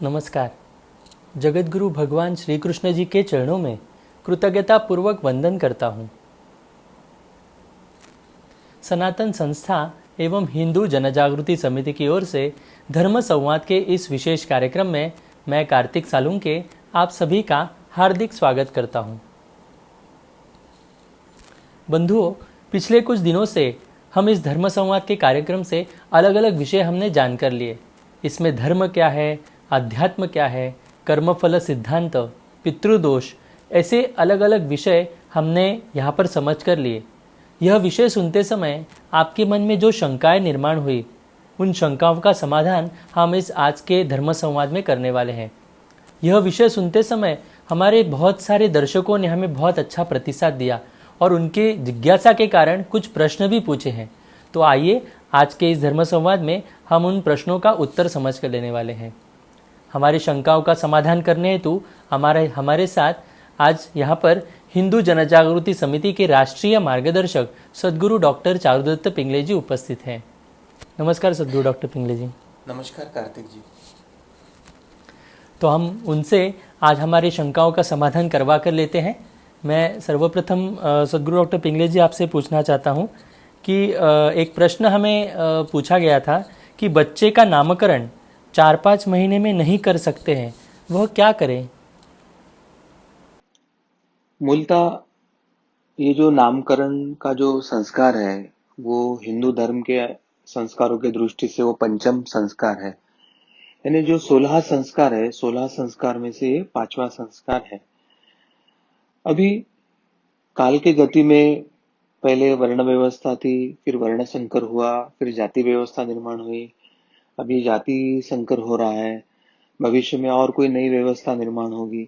नमस्कार। जगतगुरु भगवान श्री कृष्ण जी के चरणों में कृतज्ञता पूर्वक वंदन करता हूँ। सनातन संस्था एवं हिंदू जनजागृति समिति की ओर से धर्म संवाद के इस विशेष कार्यक्रम में मैं कार्तिक सालुंके आप सभी का हार्दिक स्वागत करता हूँ। बंधुओं, पिछले कुछ दिनों से हम इस धर्म संवाद के कार्यक्रम से अलग अलग विषय हमने जानकर लिए। इसमें धर्म क्या है, अध्यात्म क्या है, कर्मफल सिद्धांत, पितृदोष, ऐसे अलग अलग विषय हमने यहाँ पर समझ कर लिए। यह विषय सुनते समय आपके मन में जो शंकाएं निर्माण हुई, उन शंकाओं का समाधान हम इस आज के धर्म संवाद में करने वाले हैं। यह विषय सुनते समय हमारे बहुत सारे दर्शकों ने हमें बहुत अच्छा प्रतिसाद दिया और उनके जिज्ञासा के कारण कुछ प्रश्न भी पूछे हैं। तो आइए आज के इस धर्म संवाद में हम उन प्रश्नों का उत्तर समझ कर लेने वाले हैं। हमारी शंकाओं का समाधान करने हेतु हमारे साथ आज यहाँ पर हिंदू जनजागृति समिति के राष्ट्रीय मार्गदर्शक सद्गुरु डॉक्टर चारुदत्त पिंगले जी उपस्थित हैं। नमस्कार सद्गुरु डॉक्टर पिंगले जी। नमस्कार कार्तिक जी। तो हम उनसे आज हमारी शंकाओं का समाधान करवा कर लेते हैं। मैं सर्वप्रथम सद्गुरु डॉक्टर पिंगले जी आपसे पूछना चाहता हूँ कि एक प्रश्न हमें पूछा गया था कि बच्चे का नामकरण 4-5 महीने में नहीं कर सकते हैं, वह क्या करें? मूलतः ये जो नामकरण का जो संस्कार है वो हिंदू धर्म के संस्कारों के दृष्टि से वो पंचम संस्कार है। यानी जो 16 संस्कार है, 16 संस्कार में से ये पांचवा संस्कार है। अभी काल के गति में पहले वर्ण व्यवस्था थी, फिर वर्ण संकर हुआ, फिर जाति व्यवस्था निर्माण हुई, अभी जाति संकर हो रहा है, भविष्य में और कोई नई व्यवस्था निर्माण होगी।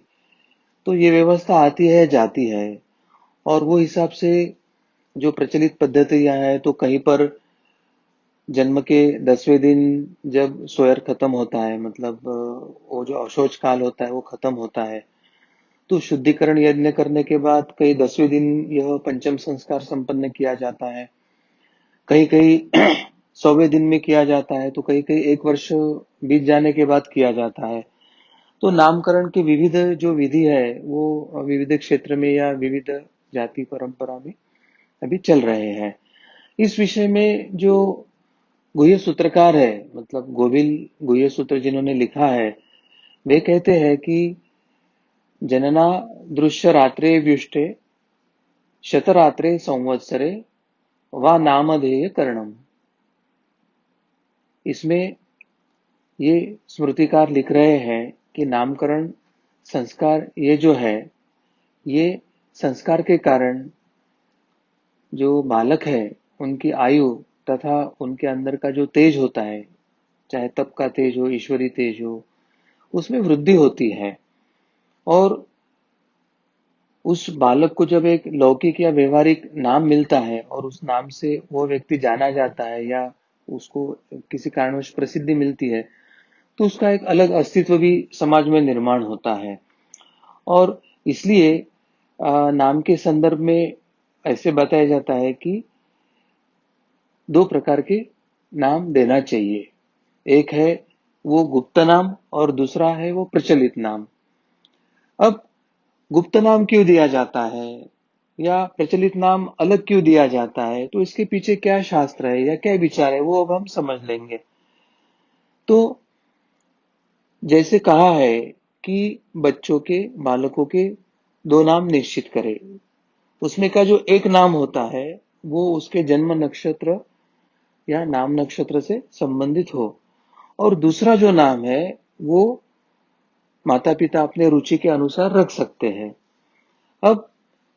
तो ये व्यवस्था आती है जाती है और वो हिसाब से जो प्रचलित पद्धतियां हैं, तो कहीं पर जन्म के 10वें दिन जब सोयर खत्म होता है, मतलब वो जो अशौच काल होता है वो खत्म होता है, तो शुद्धिकरण यज्ञ करने के बाद कई 10वें दिन यह पंचम संस्कार संपन्न किया जाता है। कहीं कहीं 100वें दिन में किया जाता है, तो कहीं कहीं 1 वर्ष बीत जाने के बाद किया जाता है। तो नामकरण की विविध जो विधि है वो विविध क्षेत्र में या विविध जाति परंपरा में अभी चल रहे हैं। इस विषय में जो गुह्य सूत्रकार है, मतलब गोविल गुह्य सूत्र जिन्होंने लिखा है, वे कहते हैं कि जनना दृश्य रात्रे व्युष्टे शतरात्रे संवत्सरे वा नामधेय करणम। इसमें ये स्मृतिकार लिख रहे हैं कि नामकरण संस्कार ये जो है, ये संस्कार के कारण जो बालक है उनकी आयु तथा उनके अंदर का जो तेज होता है, चाहे तप का तेज हो, ईश्वरी तेज हो, उसमें वृद्धि होती है। और उस बालक को जब एक लौकिक या व्यवहारिक नाम मिलता है और उस नाम से वो व्यक्ति जाना जाता है या उसको किसी कारणवश प्रसिद्धि मिलती है, तो उसका एक अलग अस्तित्व भी समाज में निर्माण होता है। और इसलिए नाम के संदर्भ में ऐसे बताया जाता है कि 2 प्रकार के नाम देना चाहिए। एक है वो गुप्त नाम और दूसरा है वो प्रचलित नाम। अब गुप्त नाम क्यों दिया जाता है या प्रचलित नाम अलग क्यों दिया जाता है, तो इसके पीछे क्या शास्त्र है या क्या विचार है, वो अब हम समझ लेंगे। तो जैसे कहा है कि बच्चों के, बालकों के 2 नाम निश्चित करें। उसमें का जो एक नाम होता है वो उसके जन्म नक्षत्र या नाम नक्षत्र से संबंधित हो, और दूसरा जो नाम है वो माता पिता अपने रुचि के अनुसार रख सकते हैं। अब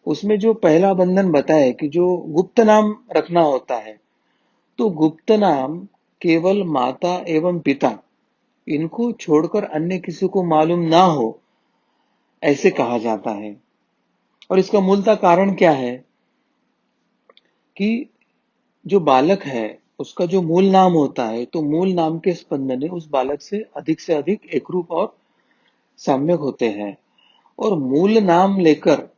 उसमें जो पहला बंधन बताया कि जो गुप्त नाम रखना होता है, तो गुप्त नाम केवल माता एवं पिता इनको छोड़कर अन्य किसी को मालूम ना हो, ऐसे कहा जाता है। और इसका मूलतः कारण क्या है कि जो बालक है उसका जो मूल नाम होता है, तो मूल नाम के स्पंदन उस बालक से अधिक एकरूप और साम्यक होते हैं। और मूल नाम लेकर,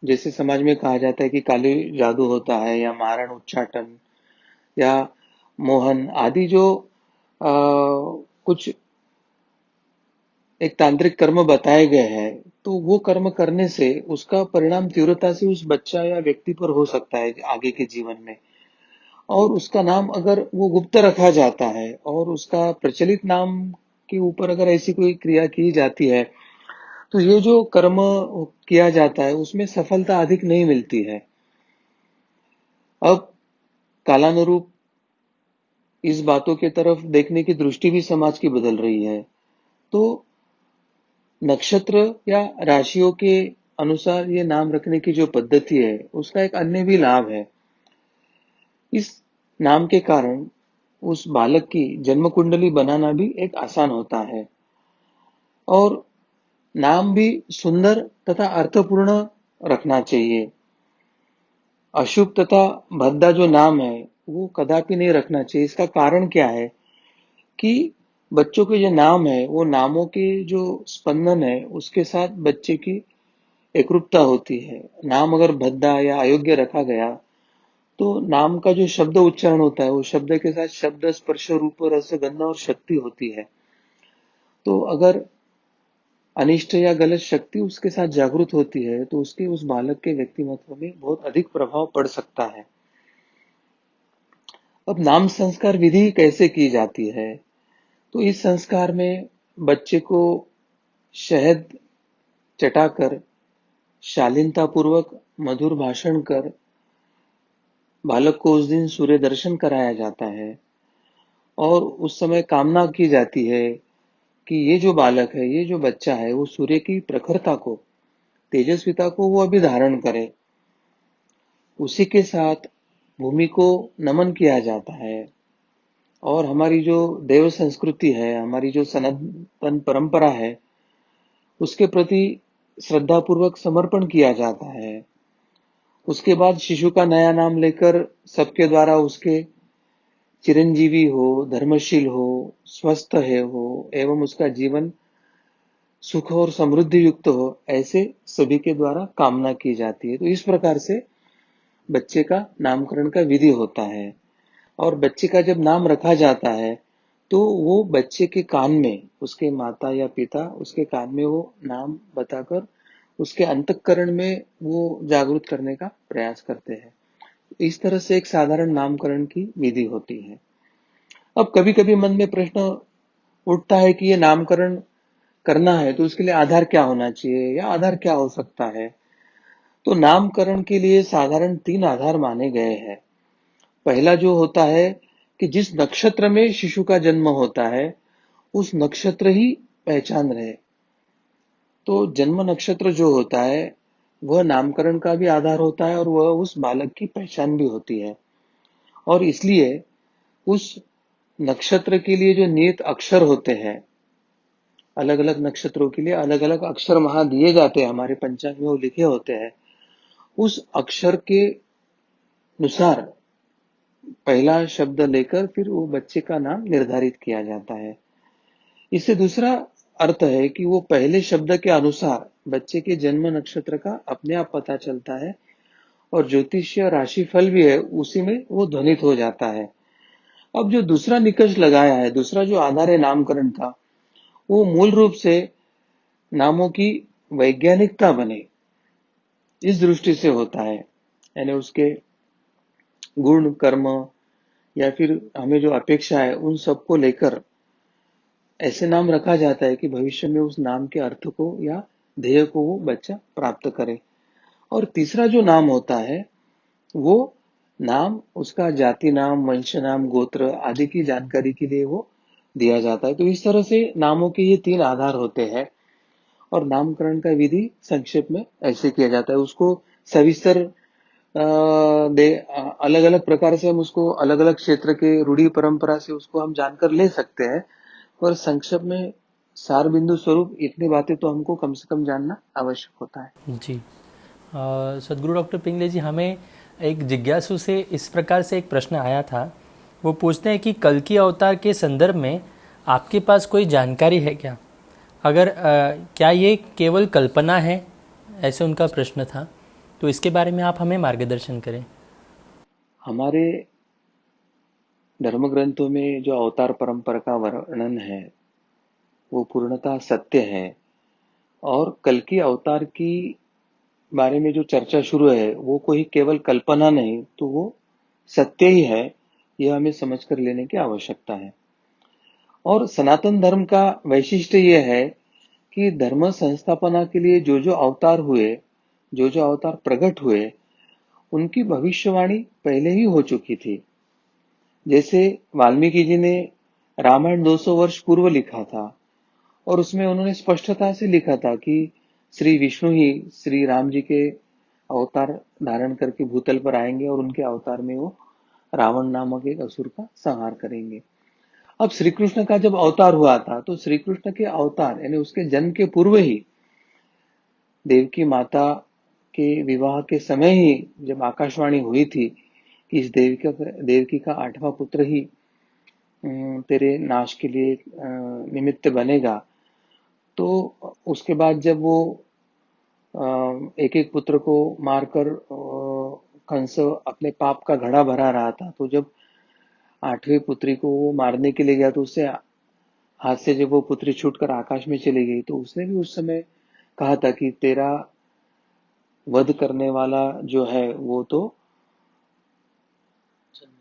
जैसे समाज में कहा जाता है कि काली जादू होता है या मारण उच्चाटन या मोहन आदि जो कुछ एक तांत्रिक कर्म बताए गए हैं, तो वो कर्म करने से उसका परिणाम तीव्रता से उस बच्चा या व्यक्ति पर हो सकता है आगे के जीवन में। और उसका नाम अगर वो गुप्त रखा जाता है और उसका प्रचलित नाम के ऊपर अगर ऐसी कोई क्रिया की जाती है, तो ये जो कर्म किया जाता है उसमें सफलता अधिक नहीं मिलती है। अब कालानुरूप इस बातों की तरफ देखने की दृष्टि भी समाज की बदल रही है। तो नक्षत्र या राशियों के अनुसार ये नाम रखने की जो पद्धति है, उसका एक अन्य भी लाभ है। इस नाम के कारण उस बालक की जन्म कुंडली बनाना भी एक आसान होता है और नाम भी सुंदर तथा अर्थपूर्ण रखना चाहिए। अशुभ तथा भद्दा जो नाम है वो कदापि नहीं रखना चाहिए। इसका कारण क्या है कि बच्चों के जो नाम है वो नामों के जो स्पंदन है उसके साथ बच्चे की एकरूपता होती है। नाम अगर भद्दा या अयोग्य रखा गया तो नाम का जो शब्द उच्चारण होता है वो शब्द के साथ शब्द स्पर्श रूप रस गंध और शक्ति होती है। तो अगर अनिष्ट या गलत शक्ति उसके साथ जागृत होती है तो उसके उस बालक के व्यक्तिमत्व में बहुत अधिक प्रभाव पड़ सकता है। अब नाम संस्कार विधि कैसे की जाती है? तो इस संस्कार में बच्चे को शहद चटाकर शालीनता पूर्वक मधुर भाषण कर बालक को उस दिन सूर्य दर्शन कराया जाता है और उस समय कामना की जाती है कि ये जो बालक है, ये जो बच्चा है, वो सूर्य की प्रखरता को, तेजस्विता को वो अभी धारण करे। उसी के साथ भूमि को नमन किया जाता है और हमारी जो देव संस्कृति है, हमारी जो सनातन परंपरा है, उसके प्रति श्रद्धापूर्वक समर्पण किया जाता है। उसके बाद शिशु का नया नाम लेकर सबके द्वारा उसके चिरंजीवी हो, धर्मशील हो, स्वस्थ है हो एवं उसका जीवन सुख और समृद्धि युक्त हो, ऐसे सभी के द्वारा कामना की जाती है। तो इस प्रकार से बच्चे का नामकरण का विधि होता है और बच्चे का जब नाम रखा जाता है तो वो बच्चे के कान में उसके माता या पिता उसके कान में वो नाम बताकर उसके अंतःकरण में वो जागृत करने का प्रयास करते हैं। इस तरह से एक साधारण नामकरण की विधि होती है। अब कभी कभी मन में प्रश्न उठता है कि ये नामकरण करना है तो उसके लिए आधार क्या होना चाहिए या आधार क्या हो सकता है। तो नामकरण के लिए साधारण 3 आधार माने गए हैं। पहला जो होता है कि जिस नक्षत्र में शिशु का जन्म होता है उस नक्षत्र ही पहचान रहे। तो जन्म नक्षत्र जो होता है वह नामकरण का भी आधार होता है और वह उस बालक की पहचान भी होती है। और इसलिए उस नक्षत्र के लिए जो नियत अक्षर होते हैं, अलग अलग नक्षत्रों के लिए अलग अलग अक्षर वहां दिए जाते हैं, हमारे पंचांग में वो लिखे होते हैं। उस अक्षर के अनुसार पहला शब्द लेकर फिर वो बच्चे का नाम निर्धारित किया जाता है। इससे दूसरा अर्थ है कि वो पहले शब्द के अनुसार बच्चे के जन्म नक्षत्र का अपने आप पता चलता है और ज्योतिषीय राशि फल भी है उसी में वो ध्वनित हो जाता है। अब जो दूसरा निकष लगाया है, दूसरा जो आधार है नामकरण का, वो मूल रूप से नामों की वैज्ञानिकता बने इस दृष्टि से होता है। यानी उसके गुण कर्म या फिर हमें जो अपेक्षा है उन सबको लेकर ऐसे नाम रखा जाता है कि भविष्य में उस नाम के अर्थ को या ध्येय को वो बच्चा प्राप्त करे। और तीसरा जो नाम होता है वो नाम उसका जाति नाम, वंश नाम, गोत्र आदि की जानकारी के लिए वो दिया जाता है। तो इस तरह से नामों के ये 3 आधार होते हैं और नामकरण का विधि संक्षेप में ऐसे किया जाता है। उसको सविस्तर अलग अलग प्रकार से हम उसको अलग अलग क्षेत्र के रूढ़ी परंपरा से उसको हम जानकर ले सकते हैं, पर संक्षेप में सार बिंदु स्वरूप इतनी बातें तो हमको कम से कम जानना आवश्यक होता है। जी। सदगुरु डॉक्टर पिंगले जी, हमें एक जिज्ञासु से इस प्रकार से एक प्रश्न आया था। वो पूछते हैं कि कल्कि अवतार के संदर्भ में आपके पास कोई जानकारी है क्या? अगर क्या ये केवल कल्पना है, ऐसे उनका प्रश्न था। तो इसके बारे में आप हमें मार्गदर्शन करें। हमारे धर्म ग्रंथों में जो अवतार परंपरा का वर्णन है वो पूर्णतः सत्य है। और कल्कि अवतार की बारे में जो चर्चा शुरू है वो कोई केवल कल्पना नहीं, तो वो सत्य ही है। यह हमें समझ कर लेने की आवश्यकता है। और सनातन धर्म का वैशिष्ट्य यह है कि धर्म संस्थापना के लिए जो जो अवतार हुए, जो जो अवतार प्रकट हुए, उनकी भविष्यवाणी पहले ही हो चुकी थी। जैसे वाल्मीकि जी ने रामायण 200 वर्ष पूर्व लिखा था, और उसमें उन्होंने स्पष्टता से लिखा था कि श्री विष्णु ही श्री राम जी के अवतार धारण करके भूतल पर आएंगे और उनके अवतार में वो रावण नामक एक असुर का संहार करेंगे। अब श्री कृष्ण का जब अवतार हुआ था, तो श्री कृष्ण के अवतार यानी उसके जन्म के पूर्व ही, देवकी माता के विवाह के समय ही जब आकाशवाणी हुई थी कि इस देवकी का 8वां पुत्र ही तेरे नाश के लिए निमित्त बनेगा, तो उसके बाद जब वो एक एक पुत्र को मारकर कंस अपने पाप का घड़ा भरा रहा था, तो जब 8वीं पुत्री को वो मारने के लिए गया, तो उससे हाथ से जब वो पुत्री छूटकर आकाश में चली गई, तो उसने भी उस समय कहा था कि तेरा वध करने वाला जो है वो तो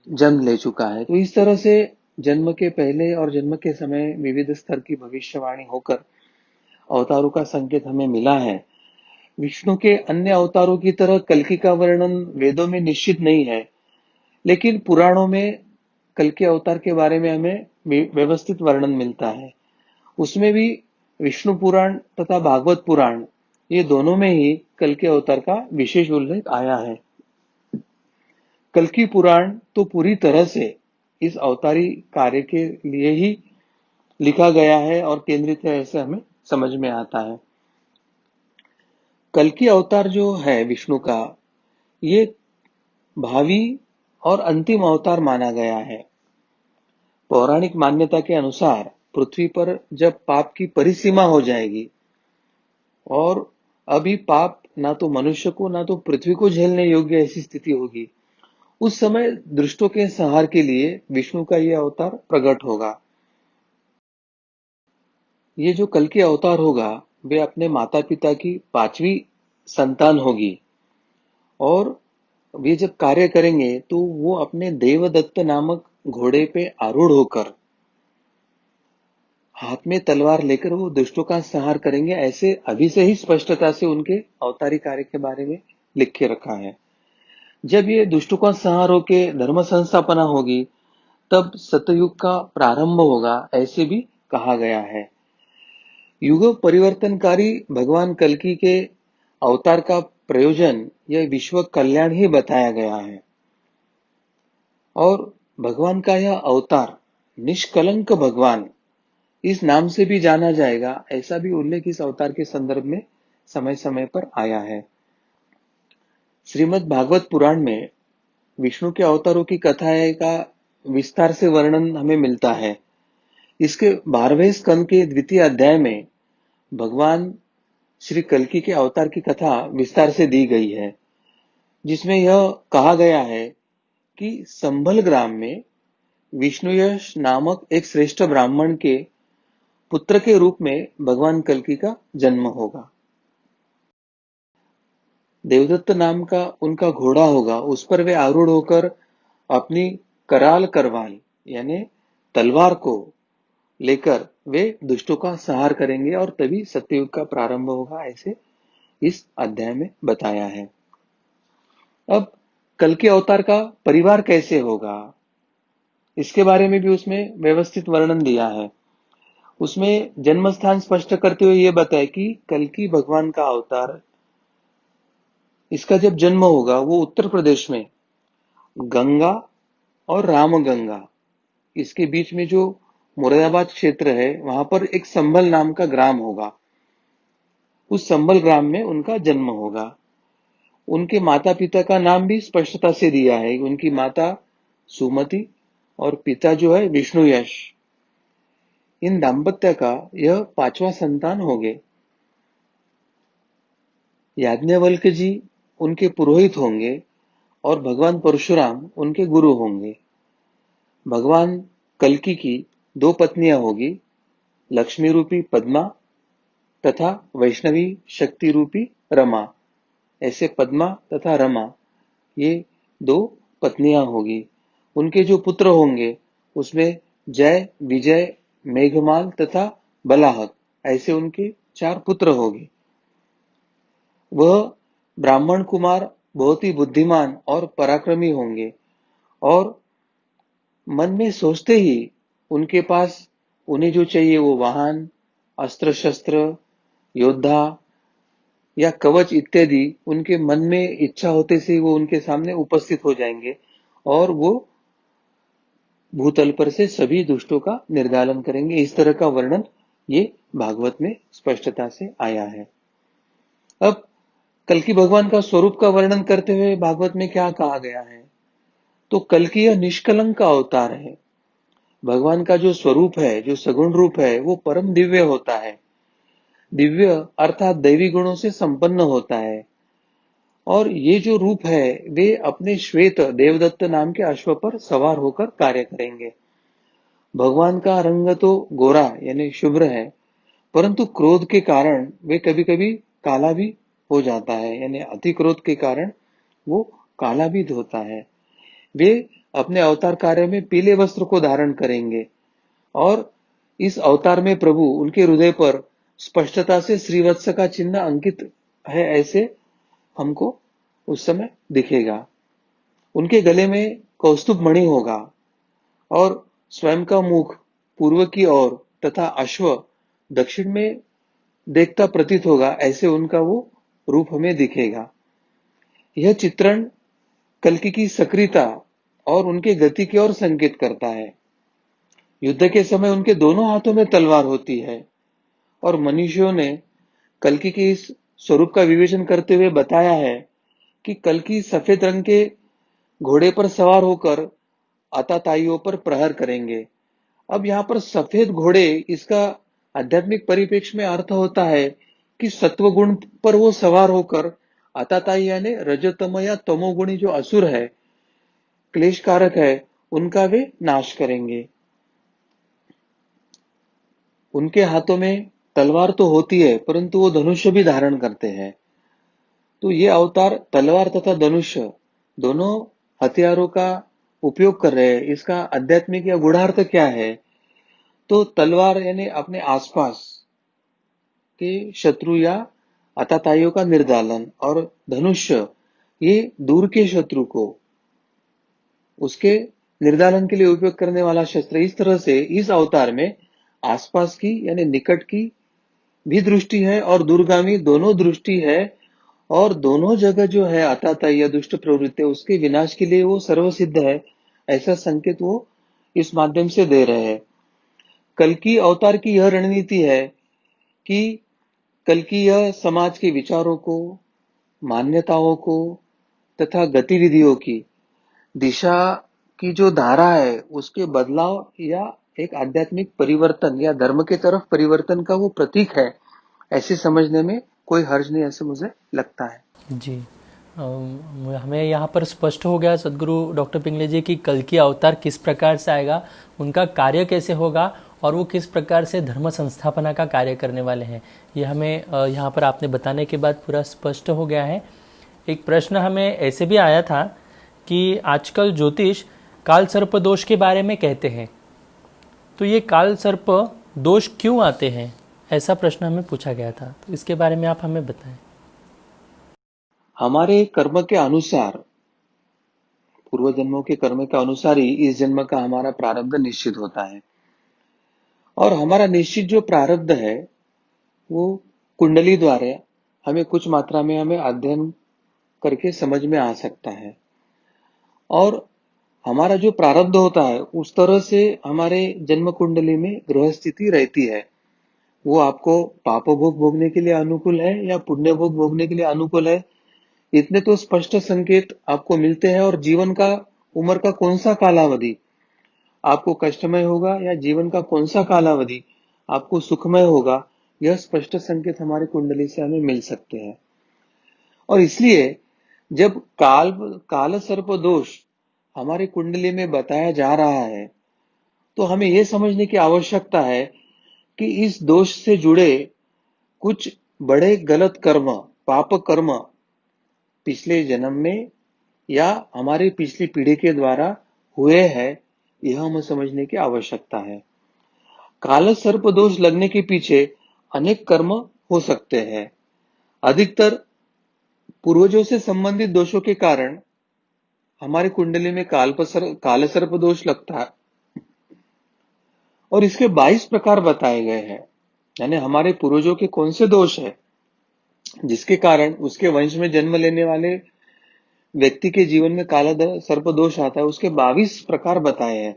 जन्म ले चुका है। तो इस तरह से जन्म के पहले और जन्म के समय विविध स्तर की भविष्यवाणी होकर अवतारों का संकेत हमें मिला है। विष्णु के अन्य अवतारों की तरह कल्कि का वर्णन वेदों में निश्चित नहीं है, लेकिन पुराणों में कल्कि अवतार के बारे में हमें व्यवस्थित वर्णन मिलता है। उसमें भी विष्णु पुराण तथा भागवत पुराण, ये दोनों में ही कल्कि अवतार का विशेष उल्लेख आया है। कल्कि पुराण तो पूरी तरह से इस अवतारी कार्य के लिए ही लिखा गया है और केंद्रित है, ऐसे हमें समझ में आता है। कल्कि अवतार जो है विष्णु का, ये भावी और अंतिम अवतार माना गया है। पौराणिक मान्यता के अनुसार पृथ्वी पर जब पाप की परिसीमा हो जाएगी और अभी पाप ना तो मनुष्य को ना तो पृथ्वी को झेलने योग्य ऐसी स्थिति होगी, उस समय दुष्टों के संहार के लिए विष्णु का यह अवतार प्रकट होगा। ये जो कल्कि अवतार होगा, वे अपने माता पिता की 5वीं संतान होगी, और वे जब कार्य करेंगे तो वो अपने देवदत्त नामक घोड़े पे आरूढ़ होकर हाथ में तलवार लेकर वो दुष्टों का संहार करेंगे। ऐसे अभी से ही स्पष्टता से उनके अवतारी कार्य के बारे में लिख के रखा है। जब ये दुष्टों का संहार होके धर्म संस्थापना होगी, तब सतयुग का प्रारंभ होगा, ऐसे भी कहा गया है। युग परिवर्तनकारी भगवान कल्कि के अवतार का प्रयोजन यह विश्व कल्याण ही बताया गया है, और भगवान का यह अवतार निष्कलंक भगवान इस नाम से भी जाना जाएगा, ऐसा भी उल्लेख इस अवतार के संदर्भ में समय समय पर आया है। श्रीमद् भागवत पुराण में विष्णु के अवतारों की कथाएं का विस्तार से वर्णन हमें मिलता है। इसके 12वें स्कंद के द्वितीय अध्याय में भगवान श्री कल्कि के अवतार की कथा विस्तार से दी गई है, जिसमें यह कहा गया है कि संभल ग्राम में विष्णुयश नामक एक श्रेष्ठ ब्राह्मण के पुत्र के रूप में भगवान कल्कि का जन्म होगा। देवदत्त नाम का उनका घोड़ा होगा, उस पर वे आरूढ़ होकर अपनी कराल करवाल यानी तलवार को लेकर वे दुष्टों का संहार करेंगे, और तभी सत्ययुग का प्रारंभ होगा, ऐसे इस अध्याय में बताया है। अब कल्कि अवतार का परिवार कैसे होगा, इसके बारे में भी उसमें व्यवस्थित वर्णन दिया है। उसमें जन्म स्थान स्पष्ट करते हुए यह बताया कि कल्कि भगवान का अवतार, इसका जब जन्म होगा वो उत्तर प्रदेश में गंगा और रामगंगा, इसके बीच में जो मुरादाबाद क्षेत्र है, वहां पर एक संभल नाम का ग्राम होगा। उस संभल ग्राम में उनका जन्म होगा। उनके माता पिता का नाम भी स्पष्टता से दिया है। उनकी माता सुमति और पिता जो है विष्णु यश। इन दाम्पत्य का यह 5वां संतान होंगे। याज्ञवल्क जी उनके पुरोहित होंगे और भगवान परशुराम उनके गुरु होंगे। भगवान कल्कि की 2 पत्नियां होगी, लक्ष्मी रूपी पद्मा तथा वैष्णवी शक्ति रूपी रमा। ऐसे पद्मा तथा रमा ये दो पत्नियां होगी। उनके जो पुत्र होंगे उसमें जय, विजय, मेघमाल तथा बलाहक ऐसे उनके 4 पुत्र होंगे। वह ब्राह्मण कुमार बहुत ही बुद्धिमान और पराक्रमी होंगे और मन में सोचते ही उनके पास उन्हें जो चाहिए वो वाहन, अस्त्र शस्त्र, योद्धा या कवच इत्यादि उनके मन में इच्छा होते से वो उनके सामने उपस्थित हो जाएंगे और वो भूतल पर से सभी दुष्टों का निर्दालन करेंगे। इस तरह का वर्णन ये भागवत में स्पष्टता से आया है। अब कल्कि भगवान का स्वरूप का वर्णन करते हुए भागवत में क्या कहा गया है? तो कल्कि यह निष्कलंक का अवतार है। भगवान का जो स्वरूप है, जो सगुण रूप है, वो परम दिव्य होता है। दिव्य अर्थात दैवी गुणों से संपन्न होता है और ये जो रूप है वे अपने श्वेत देवदत्त नाम के अश्व पर सवार होकर कार्य करेंगे। भगवान का रंग तो गोरा यानी शुभ्र है, परंतु क्रोध के कारण वे कभी कभी काला भी हो जाता है, यानी अति क्रोध के कारण वो काला भी होता है। वे अपने अवतार कार्य में पीले वस्त्र को धारण करेंगे और इस अवतार में प्रभु उनके हृदय पर स्पष्टता से श्रीवत्स का चिन्ह अंकित है ऐसे हमको उस समय दिखेगा। उनके गले में कौस्तुभ मणि होगा और स्वयं का मुख पूर्व की ओर तथा अश्व दक्षिण में देखता प्रतीत होगा, ऐसे उनका वो रूप हमें दिखेगा। यह चित्रण कल्कि की सक्रियता और उनके गति की ओर संकेत करता है। युद्ध के समय उनके दोनों हाथों में तलवार होती है और मनुष्यों ने कल्कि के इस स्वरूप का विवेचन करते हुए बताया है कि कल्कि सफेद रंग के घोड़े पर सवार होकर आताताइयों पर प्रहार करेंगे। अब यहाँ पर सफेद घोड़े, इसका आध्यात्मिक परिप्रेक्ष्य में अर्थ होता है कि सत्व गुण पर वो सवार होकर आताताई यानी रजतम या तमोगुणी जो असुर है, क्लेश कारक है, उनका वे नाश करेंगे। उनके हाथों में तलवार तो होती है परंतु वो धनुष्य भी धारण करते हैं। तो ये अवतार तलवार तथा धनुष्य दोनों हथियारों का उपयोग कर रहे हैं। इसका आध्यात्मिक या गूढ़ार्थ क्या है? तो तलवार यानी अपने आसपास के शत्रु या आतताइयों का निर्दालन और धनुष्य ये दूर के शत्रु को उसके निर्दालन के लिए उपयोग करने वाला शस्त्र। इस तरह से इस अवतार में आसपास की यानी निकट की भी दृष्टि है और दूरगामी दोनों दृष्टि है और दोनों जगह जो है आतताई या दुष्ट प्रवृत्ति उसके विनाश के लिए वो सर्वसिद्ध है, ऐसा संकेत वो इस माध्यम से दे रहे हैं। कल की अवतार की यह रणनीति है कि कल की यह समाज के विचारों को, मान्यताओं को तथा गतिविधियों की दिशा की जो धारा है उसके बदलाव या एक आध्यात्मिक परिवर्तन या धर्म के तरफ परिवर्तन का वो प्रतीक है, ऐसे समझने में कोई हर्ज नहीं, ऐसे मुझे लगता है। जी, हमें यहाँ पर स्पष्ट हो गया सदगुरु डॉक्टर पिंगले जी की कल्कि अवतार किस प्रकार से आएगा, उनका कार्य कैसे होगा और वो किस प्रकार से धर्म संस्थापना का कार्य करने वाले हैं। ये हमें यहाँ पर आपने बताने के बाद पूरा स्पष्ट हो गया है। एक प्रश्न हमें ऐसे भी आया था कि आजकल ज्योतिष काल सर्प दोष के बारे में कहते हैं, तो ये काल सर्प दोष क्यों आते हैं, ऐसा प्रश्न हमें पूछा गया था। तो इसके बारे में आप हमें बताएं। हमारे कर्म के अनुसार, पूर्व जन्मों के कर्म के अनुसार ही इस जन्म का हमारा प्रारब्ध निश्चित होता है और हमारा निश्चित जो प्रारब्ध है वो कुंडली द्वारा हमें कुछ मात्रा में हमें अध्ययन करके समझ में आ सकता है और हमारा जो प्रारब्ध होता है उस तरह से हमारे जन्म कुंडली में ग्रह स्थिति रहती है। वो आपको पाप भोग भोगने के लिए अनुकूल है या पुण्य भोग भोगने के लिए अनुकूल है, इतने तो स्पष्ट संकेत आपको मिलते हैं। और जीवन का उम्र का कौन सा कालावधि आपको कष्टमय होगा या जीवन का कौन सा कालावधि आपको सुखमय होगा, यह स्पष्ट संकेत हमारे कुंडली से हमें मिल सकते हैं। और इसलिए जब काल सर्प दोष हमारी कुंडली में बताया जा रहा है तो हमें यह समझने की आवश्यकता है कि इस दोष से जुड़े कुछ बड़े गलत कर्म, पाप कर्म पिछले जन्म में या हमारी पिछली पीढ़ी के द्वारा हुए हैं, यह हमें समझने की आवश्यकता है। काल सर्प दोष लगने के पीछे अनेक कर्म हो सकते हैं। अधिकतर पूर्वजों से संबंधित दोषों के कारण हमारी कुंडली में काल सर्प दोष लगता है और इसके 22 प्रकार बताए गए हैं। यानी हमारे पूर्वजों के कौन से दोष है जिसके कारण उसके वंश में जन्म लेने वाले व्यक्ति के जीवन में काला सर्प दोष आता है, उसके 22 प्रकार बताए हैं।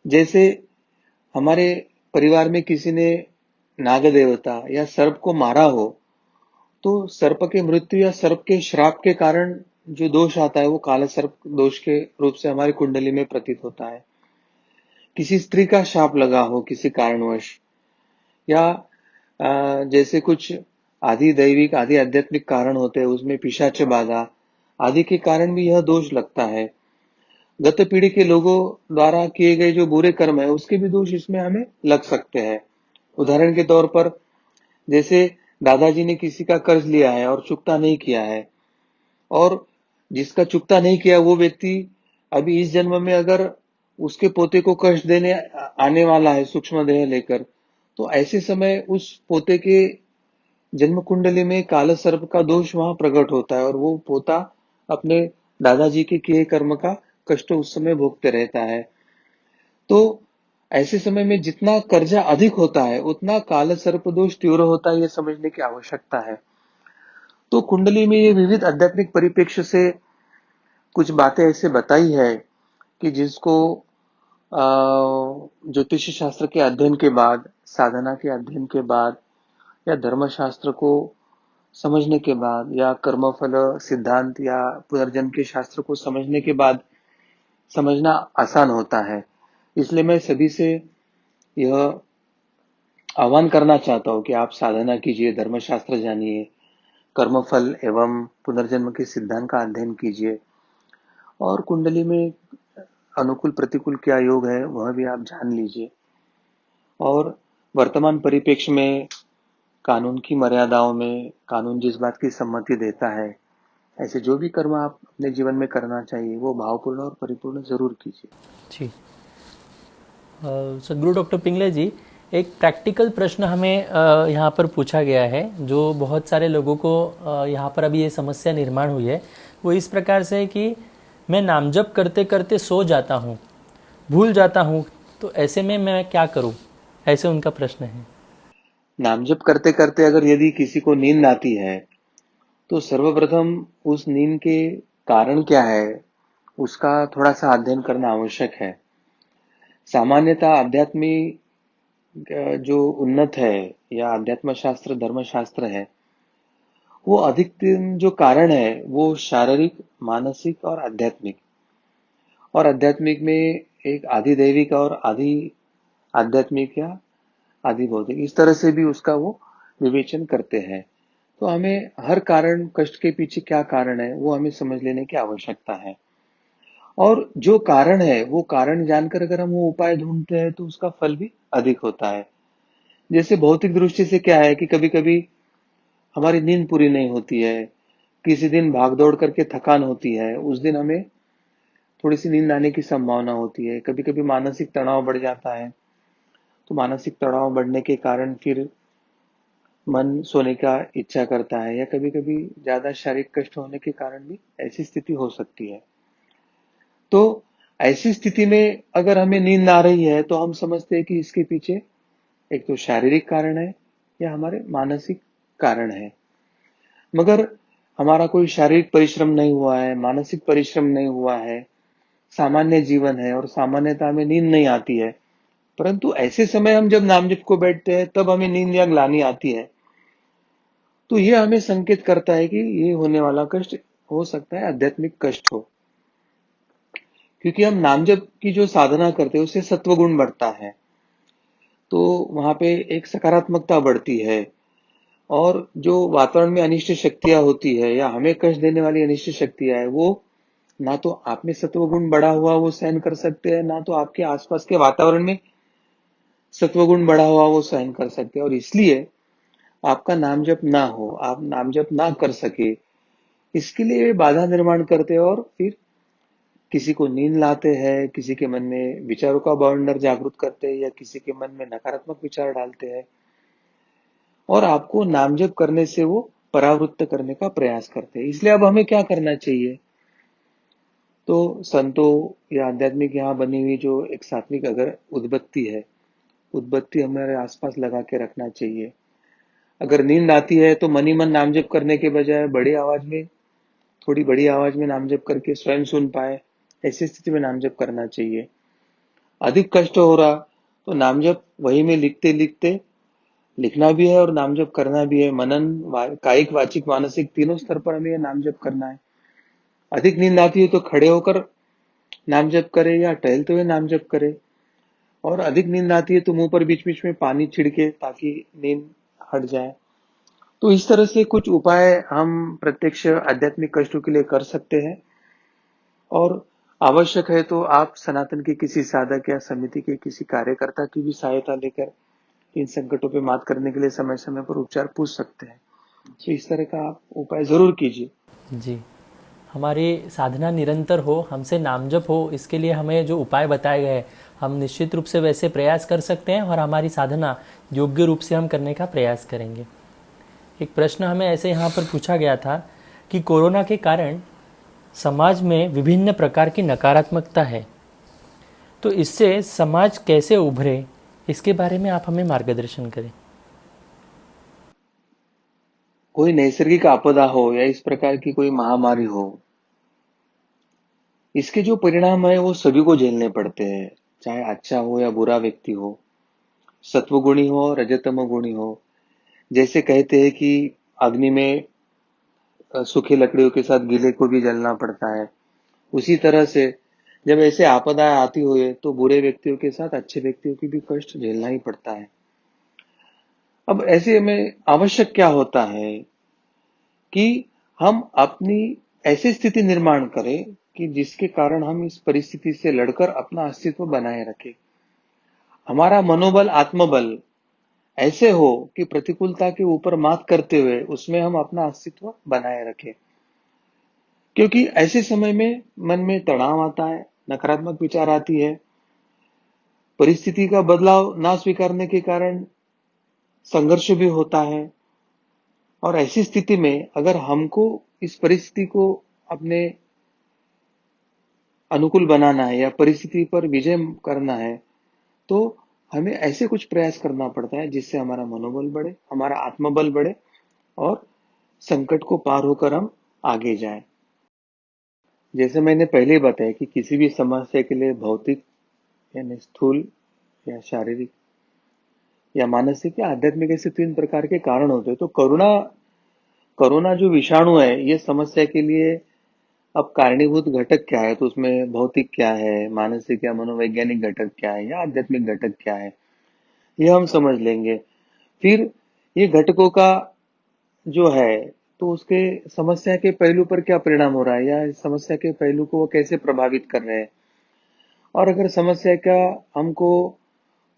जैसे हमारे परिवार में किसी ने नाग देवता या सर्प को मारा हो, तो सर्प के मृत्यु या सर्प के श्राप के कारण जो दोष आता है वो काला सर्प दोष के रूप से हमारी कुंडली में प्रतीत होता है। किसी स्त्री का शाप लगा हो किसी कारणवश, या जैसे कुछ आदि दैविक आदि आध्यात्मिक कारण होते हैं, उसमें पिशाच बाधा आदि के कारण भी यह दोष लगता है। गत पीढ़ी के लोगों द्वारा किए गए जो बुरे कर्म है उसके भी दोष इसमें हमें लग सकते हैं। उदाहरण के तौर पर जैसे दादाजी ने किसी का कर्ज लिया है और चुकता नहीं किया है, और जिसका चुकता नहीं किया वो व्यक्ति अभी इस जन्म में अगर उसके पोते को कष्ट देने आने वाला है सूक्ष्म देह लेकर, तो ऐसे समय उस पोते के जन्म कुंडली में काल सर्प का दोष वहां प्रकट होता है और वो पोता अपने दादाजी के किए कर्म का कष्ट उस समय भोगते रहता है। तो ऐसे समय में जितना कर्जा अधिक होता है उतना काल सर्प दोष तीव्र होता है, यह समझने की आवश्यकता है। तो कुंडली में ये विविध आध्यात्मिक परिप्रेक्ष्य से कुछ बातें ऐसे बताई है कि जिसको ज्योतिष शास्त्र के अध्ययन के बाद, साधना के अध्ययन के बाद, या धर्मशास्त्र को समझने के बाद, या कर्मफल सिद्धांत या पुनर्जन्म के शास्त्र को समझने के बाद समझना आसान होता है। इसलिए मैं सभी से यह आह्वान करना चाहता हूं कि आप साधना कीजिए, धर्मशास्त्र जानिए, कर्मफल एवं पुनर्जन्म के सिद्धांत का अध्ययन कीजिए, और कुंडली में अनुकूल प्रतिकूल क्या योग है वह भी आप जान लीजिए। और वर्तमान परिप्रेक्ष्य में कानून की मर्यादाओं में कानून जिस बात की सम्मति देता है, ऐसे जो भी कर्म आप अपने जीवन में करना चाहिए वो भावपूर्ण और परिपूर्ण जरूर कीजिए। जी। सदगुरु डॉक्टर पिंगले जी, एक प्रैक्टिकल प्रश्न हमें यहाँ पर पूछा गया है जो बहुत सारे लोगों को यहाँ पर अभी ये समस्या निर्माण हुई है। वो इस प्रकार से है कि मैं नाम जप करते करते सो जाता हूँ, भूल जाता हूँ, तो ऐसे में मैं क्या करूँ? ऐसे उनका प्रश्न है। नाम जप करते करते अगर यदि किसी को नींद आती है तो सर्वप्रथम उस नींद के कारण क्या है उसका थोड़ा सा अध्ययन करना आवश्यक है। सामान्यतः आध्यात्मिक जो उन्नत है या अध्यात्म शास्त्र धर्मशास्त्र है, वो अधिकतम जो कारण है वो शारीरिक, मानसिक और आध्यात्मिक, और आध्यात्मिक में एक आदि दैविक और आदि आध्यात्मिक या आदि भौतिक, इस तरह से भी उसका वो विवेचन करते हैं। तो हमें हर कारण, कष्ट के पीछे क्या कारण है वो हमें समझ लेने की आवश्यकता है। और जो कारण है वो कारण जानकर अगर हम वो उपाय ढूंढते हैं तो उसका फल भी अधिक होता है। जैसे भौतिक दृष्टि से क्या है कि कभी कभी हमारी नींद पूरी नहीं होती है, किसी दिन भाग दौड़ करके थकान होती है, उस दिन हमें थोड़ी सी नींद आने की संभावना होती है। कभी कभी मानसिक तनाव बढ़ जाता है, तो मानसिक तनाव बढ़ने के कारण फिर मन सोने का इच्छा करता है, या कभी कभी ज्यादा शारीरिक कष्ट होने के कारण भी ऐसी स्थिति हो सकती है। तो ऐसी स्थिति में अगर हमें नींद आ रही है तो हम समझते हैं कि इसके पीछे एक तो शारीरिक कारण है या हमारे मानसिक कारण है। मगर हमारा कोई शारीरिक परिश्रम नहीं हुआ है, मानसिक परिश्रम नहीं हुआ है, सामान्य जीवन है और सामान्यतः हमें नींद नहीं आती है, परंतु ऐसे समय हम जब नाम जप को बैठते हैं तब हमें नींद या ग्लानि आती है, तो यह हमें संकेत करता है कि ये होने वाला कष्ट हो सकता है आध्यात्मिक कष्ट हो। क्योंकि हम नाम जप की जो साधना करते हैं उससे सत्व गुण बढ़ता है, तो वहां पे एक सकारात्मकता बढ़ती है, और जो वातावरण में अनिष्ट शक्तियां होती है या हमें कष्ट देने वाली अनिष्ट शक्तियां है, वो ना तो आप में सत्व गुण बढ़ा हुआ वो सहन कर सकते हैं, ना तो आपके आसपास के वातावरण में सत्वगुण बढ़ा हुआ वो सहन कर सकते हैं, और इसलिए आपका नाम जप ना हो, आप नाम जप ना कर सके, इसके लिए वे बाधा निर्माण करते हैं, और फिर किसी को नींद लाते हैं, किसी के मन में विचारों का बवंडर जागृत करते हैं, या किसी के मन में नकारात्मक विचार डालते हैं, और आपको नाम जप करने से वो परावृत्त करने का प्रयास करते हैं। इसलिए अब हमें क्या करना चाहिए? तो संतों या आध्यात्मिक यहाँ बनी हुई जो एक सात्विक अगर उद्बत्ती है, उद्बत्ती हमारे आसपास लगा के रखना चाहिए। अगर नींद आती है तो मन ही मन नाम जप करने के बजाय बड़ी आवाज में, थोड़ी बड़ी आवाज में नाम जप करके स्वयं सुन पाए, ऐसी स्थिति में नाम जप करना चाहिए। अधिक कष्ट हो रहा तो नाम जप वही में लिखते लिखते लिखना भी है और नाम जप करना भी है। मनन, कायिक, वाचिक, मानसिक तीनों स्तर पर हमें यह नाम जप करना है। अधिक नींद आती है तो खड़े होकर नाम जप करे या टहलते हुए नाम जप करे, और अधिक नींद आती है तो मुंह पर बीच बीच में पानी छिड़के ताकि नींद हट जाए। तो इस तरह से कुछ उपाय हम प्रत्यक्ष आध्यात्मिक कष्टों के लिए कर सकते हैं, और आवश्यक है तो आप सनातन के किसी साधक या समिति के किसी कार्यकर्ता की भी सहायता लेकर इन संकटों पे मात करने के लिए समय समय पर उपचार पूछ सकते हैं। तो इस तरह का आप उपाय जरूर कीजिए। जी, हमारी साधना निरंतर हो, हमसे नामजप हो, इसके लिए हमें जो उपाय बताए गए हैं हम निश्चित रूप से वैसे प्रयास कर सकते हैं और हमारी साधना योग्य रूप से हम करने का प्रयास करेंगे। एक प्रश्न हमें ऐसे यहाँ पर पूछा गया था कि कोरोना के कारण समाज में विभिन्न प्रकार की नकारात्मकता है, तो इससे समाज कैसे उभरे, इसके बारे में आप हमें मार्गदर्शन करें। कोई नैसर्गिक आपदा हो या इस प्रकार की कोई महामारी हो, इसके जो परिणाम है वो सभी को झेलने पड़ते हैं, चाहे अच्छा हो या बुरा व्यक्ति हो, सत्वगुणी हो रजतम गुणी हो। जैसे कहते हैं कि अग्नि में सूखी लकड़ियों के साथ गीले को भी जलना पड़ता है, उसी तरह से जब ऐसे आपदा आती हुए तो बुरे व्यक्तियों के साथ अच्छे व्यक्तियों की भी कष्ट झेलना ही पड़ता है। अब ऐसे में आवश्यक क्या होता है कि हम अपनी ऐसी स्थिति निर्माण करें कि जिसके कारण हम इस परिस्थिति से लड़कर अपना अस्तित्व बनाए रखें। हमारा मनोबल, आत्मबल ऐसे हो कि प्रतिकूलता के ऊपर मात करते हुए उसमें हम अपना अस्तित्व बनाए रखें। क्योंकि ऐसे समय में मन में तनाव आता है, नकारात्मक विचार आती है, परिस्थिति का बदलाव ना स्वीकारने के कारण संघर्ष भी होता है। और ऐसी स्थिति में अगर हमको इस परिस्थिति को अपने अनुकूल बनाना है या परिस्थिति पर विजय करना है, तो हमें ऐसे कुछ प्रयास करना पड़ता है जिससे हमारा मनोबल बढ़े, हमारा आत्मबल बढ़े, और संकट को पार होकर हम आगे जाएं। जैसे मैंने पहले ही बताया कि किसी भी समस्या के लिए भौतिक यानी स्थूल या शारीरिक या मानसिक या आध्यात्मिक ऐसे तीन प्रकार के कारण होते हैं। तो कोरोना कोरोना जो विषाणु है, ये समस्या के लिए अब कारणीभूत घटक क्या है, तो उसमें भौतिक क्या है, मानसिक या मनोवैज्ञानिक घटक क्या है, या आध्यात्मिक घटक क्या है, ये हम समझ लेंगे। फिर ये घटकों का जो है, तो उसके समस्या के पहलू पर क्या परिणाम हो रहा है, या इस समस्या के पहलू को वो कैसे प्रभावित कर रहे हैं। और अगर समस्या का हमको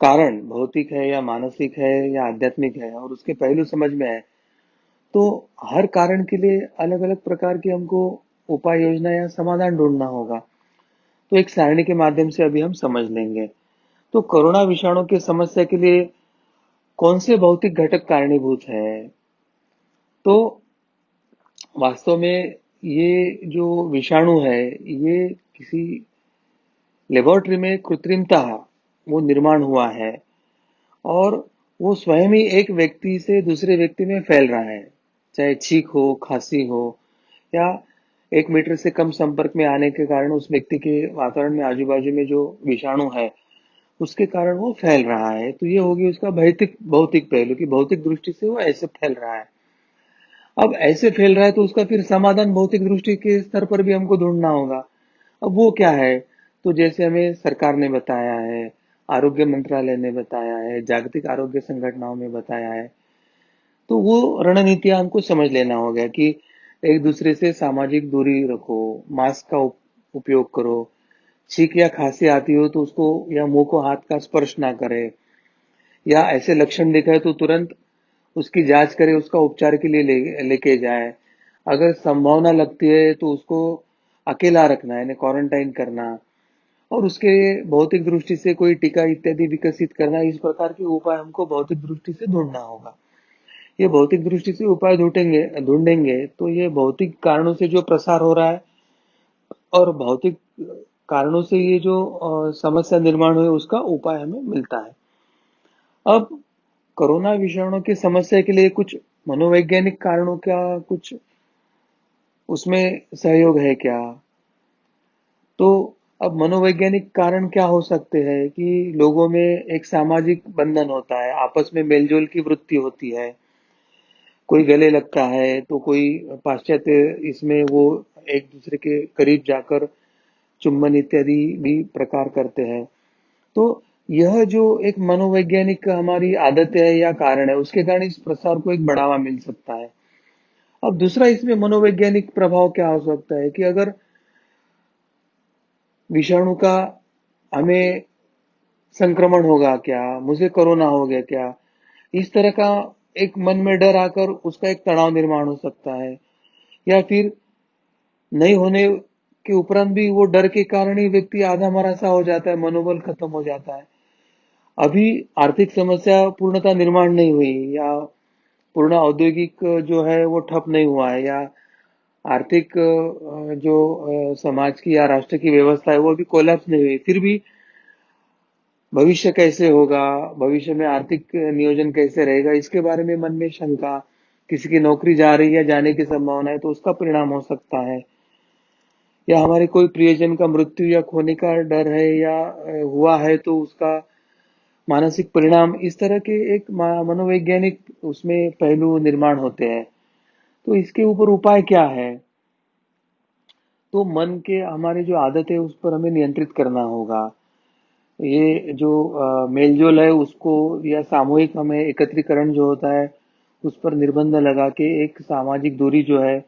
कारण भौतिक है या मानसिक है या आध्यात्मिक है और उसके पहलू समझ में आए, तो हर कारण के लिए अलग अलग प्रकार की हमको उपाय योजना या समाधान ढूंढना होगा। तो एक सारणी के माध्यम से अभी हम समझ लेंगे। तो कोरोना विषाणु की समस्या के लिए कौन से भौतिक घटक कारणीभूत है? तो वास्तव में ये जो विषाणु है, ये किसी लेबोरेटरी में कृत्रिमता वो निर्माण हुआ है, और वो स्वयं ही एक व्यक्ति से दूसरे व्यक्ति में फैल रहा है। चाहे छींक हो, खांसी हो, या 1 मीटर से कम संपर्क में आने के कारण उस व्यक्ति के वातावरण में आजू बाजू में जो विषाणु है उसके कारण वो फैल रहा है। तो ये होगी उसका भौतिक भौतिक पहलू कि भौतिक दृष्टि से वो ऐसे फैल रहा है। अब ऐसे फैल रहा है तो उसका फिर समाधान भौतिक दृष्टि के स्तर पर भी हमको ढूंढना होगा। अब वो क्या है? तो जैसे हमें सरकार ने बताया है, आरोग्य मंत्रालय ने बताया है, जागतिक आरोग्य संगठनों में बताया है, तो वो रणनीतियां हमको समझ लेना होगा कि एक दूसरे से सामाजिक दूरी रखो, मास्क का उपयोग करो, छींक या खांसी आती हो तो उसको या मुंह को हाथ का स्पर्श ना करे, या ऐसे लक्षण दिखाए तो तुरंत उसकी जांच करे, उसका उपचार के लिए लेके जाए। अगर संभावना लगती है तो उसको अकेला रखना, यानी क्वारंटाइन करना, और उसके भौतिक दृष्टि से कोई टीका इत्यादि विकसित करना। इस प्रकार के उपाय हमको भौतिक दृष्टि से ढूंढना होगा। ये भौतिक दृष्टि से उपाय ढूंढेंगे ढूंढेंगे तो ये भौतिक कारणों से जो प्रसार हो रहा है और भौतिक कारणों से ये जो समस्या निर्माण हुई उसका उपाय हमें मिलता है। अब कोरोना विषाणु की समस्या के लिए कुछ मनोवैज्ञानिक कारणों का कुछ उसमें सहयोग है क्या? तो अब मनोवैज्ञानिक कारण क्या हो सकते हैं कि लोगों में एक सामाजिक बंधन होता है, आपस में मेलजोल की वृत्ति होती है, कोई गले लगता है तो कोई पाश्चात्य इसमें वो एक दूसरे के करीब जाकर चुंबन इत्यादि भी प्रकार करते हैं। तो यह जो एक मनोवैज्ञानिक हमारी आदत है या कारण है, उसके कारण इस प्रसार को एक बढ़ावा मिल सकता है। अब दूसरा इसमें मनोवैज्ञानिक प्रभाव क्या हो सकता है कि अगर विषाणु का हमें संक्रमण होगा क्या, मुझे कोरोना हो गया क्या, इस तरह का एक मन में डर आकर उसका एक तनाव निर्माण हो सकता है। या फिर नहीं होने के उपरांत भी वो डर के कारण ही व्यक्ति आधा मरा सा हो जाता है, मनोबल खत्म हो जाता है। अभी आर्थिक समस्या पूर्णतः निर्माण नहीं हुई या पूर्ण औद्योगिक जो है वो ठप नहीं हुआ है, या आर्थिक जो समाज की या राष्ट्र की व्यवस्था है वो अभी कोलैप्स नहीं हुई, फिर भी भविष्य कैसे होगा, भविष्य में आर्थिक नियोजन कैसे रहेगा, इसके बारे में मन में शंका, किसी की नौकरी जा रही है, जाने की संभावना है तो उसका परिणाम हो सकता है, या हमारे कोई प्रियजन का मृत्यु या खोने का डर है या हुआ है तो उसका मानसिक परिणाम। इस तरह के एक मनोवैज्ञानिक उसमें पहलू निर्माण होते हैं। तो इसके ऊपर उपाय क्या है? तो मन के हमारी जो आदत है उस पर हमें नियंत्रित करना होगा। ये जो मेलजोल है उसको, या सामूहिक हमें एकत्रीकरण जो होता है उस पर निर्बंध लगा के एक सामाजिक दूरी जो है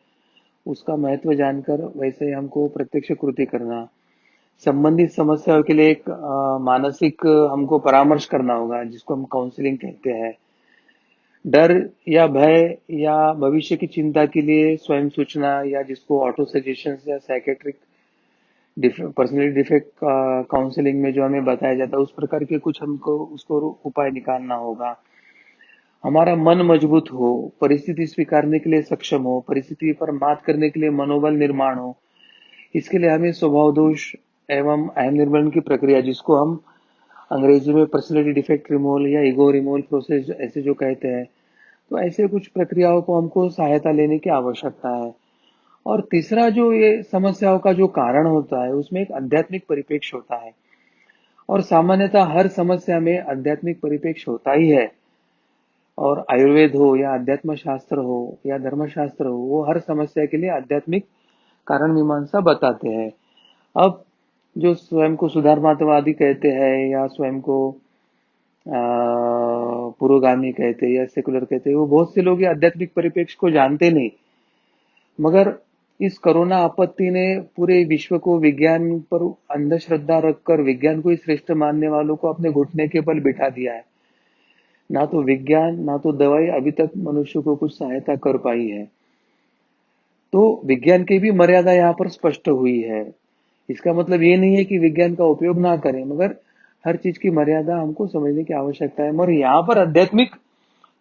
उसका महत्व जानकर वैसे हमको प्रत्यक्ष कृति करना। संबंधित समस्याओं के लिए एक मानसिक हमको परामर्श करना होगा, जिसको हम काउंसलिंग कहते हैं। डर या भय या भविष्य की चिंता के लिए स्वयं सूचना, या जिसको ऑटो सजेशन या साइकेट्रिक पर्सनैलिटी डिफेक्ट काउंसलिंग में जो हमें बताया जाता है उस प्रकार के कुछ हमको उसको उपाय निकालना होगा। हमारा मन मजबूत हो, परिस्थिति स्वीकारने के लिए सक्षम हो, परिस्थिति पर मात करने के लिए मनोबल निर्माण हो, इसके लिए हमें स्वभाव दोष एवं अहम निर्माण की प्रक्रिया, जिसको हम अंग्रेजी में पर्सनैलिटी डिफेक्ट रिमूवल या ईगो रिमूवल प्रोसेस ऐसे जो कहते हैं, तो ऐसे कुछ प्रक्रियाओं को हमको सहायता लेने की आवश्यकता है। और तीसरा जो ये समस्याओं का जो कारण होता है उसमें एक आध्यात्मिक परिप्रेक्ष्य होता है, और सामान्यतः हर समस्या में आध्यात्मिक परिप्रेक्ष्य होता ही है। और आयुर्वेद हो या अध्यात्म शास्त्र हो या धर्मशास्त्र हो, वो हर समस्या के लिए आध्यात्मिक कारण मीमांसा बताते हैं। अब जो स्वयं को सुधारवादी कहते हैं या स्वयं को पुरोगामी कहते हैं या सेकुलर कहते हैं, वो बहुत से लोग ये आध्यात्मिक परिप्रेक्ष्य को जानते नहीं। मगर इस कोरोना आपत्ति ने पूरे विश्व को विज्ञान पर अंधश्रद्धा रखकर विज्ञान को ही श्रेष्ठ मानने वालों को अपने घुटने के बल बिठा दिया है। ना तो विज्ञान ना तो दवाई अभी तक मनुष्य को कुछ सहायता कर पाई है। तो विज्ञान की भी मर्यादा यहाँ पर स्पष्ट हुई है। इसका मतलब ये नहीं है कि विज्ञान का उपयोग ना करें, मगर हर चीज की मर्यादा हमको समझने की आवश्यकता है। मगर यहाँ पर आध्यात्मिक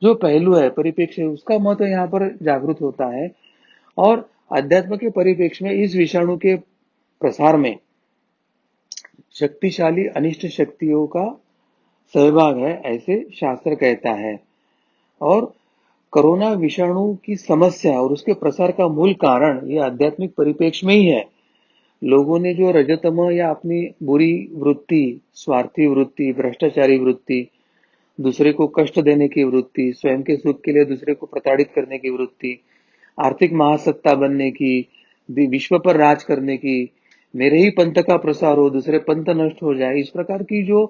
जो पहलू है, परिप्रेक्ष्य है, उसका महत्व यहाँ पर जागृत होता है। और अध्यात्म के परिप्रेक्ष्य में इस विषाणु के प्रसार में शक्तिशाली अनिष्ट शक्तियों का सहभाग है, ऐसे शास्त्र कहता है। और कोरोना विषाणु की समस्या और उसके प्रसार का मूल कारण ये आध्यात्मिक परिप्रेक्ष्य में ही है। लोगों ने जो रजतम या अपनी बुरी वृत्ति, स्वार्थी वृत्ति, भ्रष्टाचारी वृत्ति, दूसरे को कष्ट देने की वृत्ति, स्वयं के सुख के लिए दूसरे को प्रताड़ित करने की वृत्ति, आर्थिक महासत्ता बनने की, विश्व पर राज करने की, मेरे ही पंथ का प्रसार हो, दूसरे पंथ नष्ट हो जाए, इस प्रकार की जो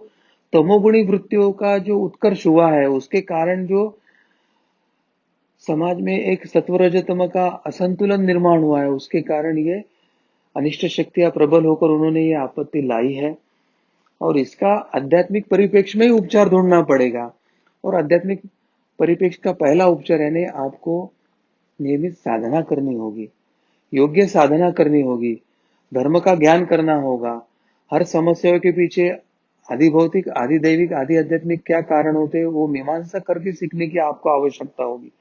तमोगुणी वृत्तियों का जो उत्कर्ष हुआ है, उसके कारण जो समाज में एक सत्वरजतम का असंतुलन निर्माण हुआ है, उसके कारण ये अनिष्ट शक्तियां प्रबल होकर उन्होंने ये आपत्ति लाई है। और इसका आध्यात्मिक परिप्रेक्ष्य में ही उपचार ढूंढना पड़ेगा। और आध्यात्मिक परिप्रेक्ष्य का पहला उपचार यानी आपको नियमित साधना करनी होगी, योग्य साधना करनी होगी, धर्म का ज्ञान करना होगा। हर समस्याओं के पीछे आदि भौतिक, आदि दैविक, आदि आध्यात्मिक क्या कारण होते हैं वो मीमांसा करके सीखने की आपको आवश्यकता होगी।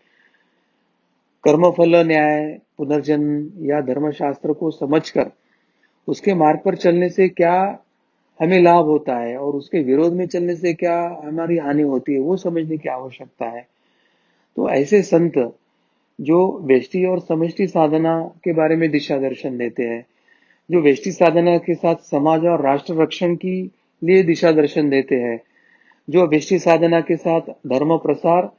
कर्मफल न्याय, पुनर्जन्म या धर्मशास्त्र को समझकर उसके मार्ग पर चलने से क्या हमें लाभ होता है और उसके विरोध में चलने से क्या हमारी हानि होती है वो समझने की आवश्यकता है। तो ऐसे संत जो व्यष्टि और समष्टि साधना के बारे में दिशा दर्शन देते हैं, जो व्यष्टि साधना के साथ समाज और राष्ट्र रक्षण की लिए दिशा दर्शन देते हैं, जो व्यष्टि साधना के साथ धर्म प्रसार,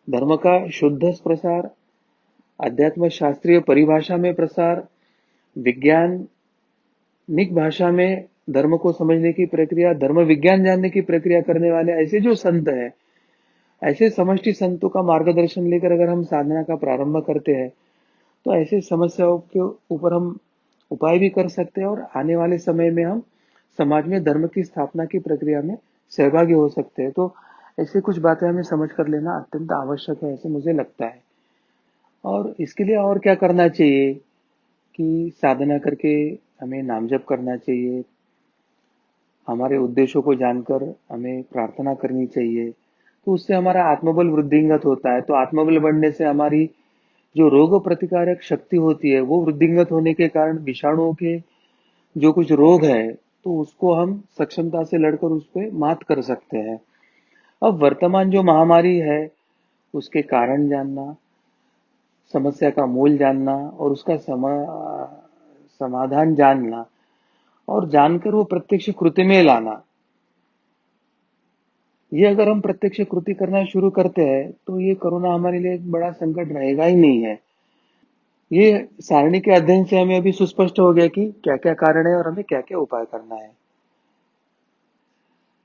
धर्म का शुद्ध प्रसार, अध्यात्म शास्त्रीय परिभाषा में प्रसार, वैज्ञानिक भाषा में धर्म को समझने की प्रक्रिया, धर्म विज्ञान जानने की प्रक्रिया करने वाले ऐसे जो संत हैं, ऐसे समष्टि संतों का मार्गदर्शन लेकर अगर हम साधना का प्रारंभ करते हैं तो ऐसे समस्याओं के ऊपर हम उपाय भी कर सकते हैं और आने वाले समय में हम समाज में धर्म की स्थापना की प्रक्रिया में सहभागी हो सकते हैं। तो ऐसे कुछ बातें हमें समझ कर लेना अत्यंत आवश्यक है, ऐसे मुझे लगता है। और इसके लिए और क्या करना चाहिए कि साधना करके हमें नाम जप करना चाहिए, हमारे उद्देश्यों को जानकर हमें प्रार्थना करनी चाहिए, तो उससे हमारा आत्मबल वृद्धिंगत होता है। तो आत्मबल बढ़ने से हमारी जो रोग प्रतिकारक शक्ति होती है वो वृद्धिंगत होने के कारण विषाणुओं के जो कुछ रोग है तो उसको हम सक्षमता से लड़कर उस पर मात कर सकते हैं। अब वर्तमान जो महामारी है उसके कारण जानना, समस्या का मूल जानना और उसका समाधान जानना और जानकर वो प्रत्यक्ष कृति में लाना, ये अगर हम प्रत्यक्ष कृति करना शुरू करते हैं तो ये कोरोना हमारे लिए एक बड़ा संकट रहेगा ही नहीं है। ये सारणी के अध्ययन से हमें अभी सुस्पष्ट हो गया कि क्या क्या कारण है और हमें क्या क्या उपाय करना है।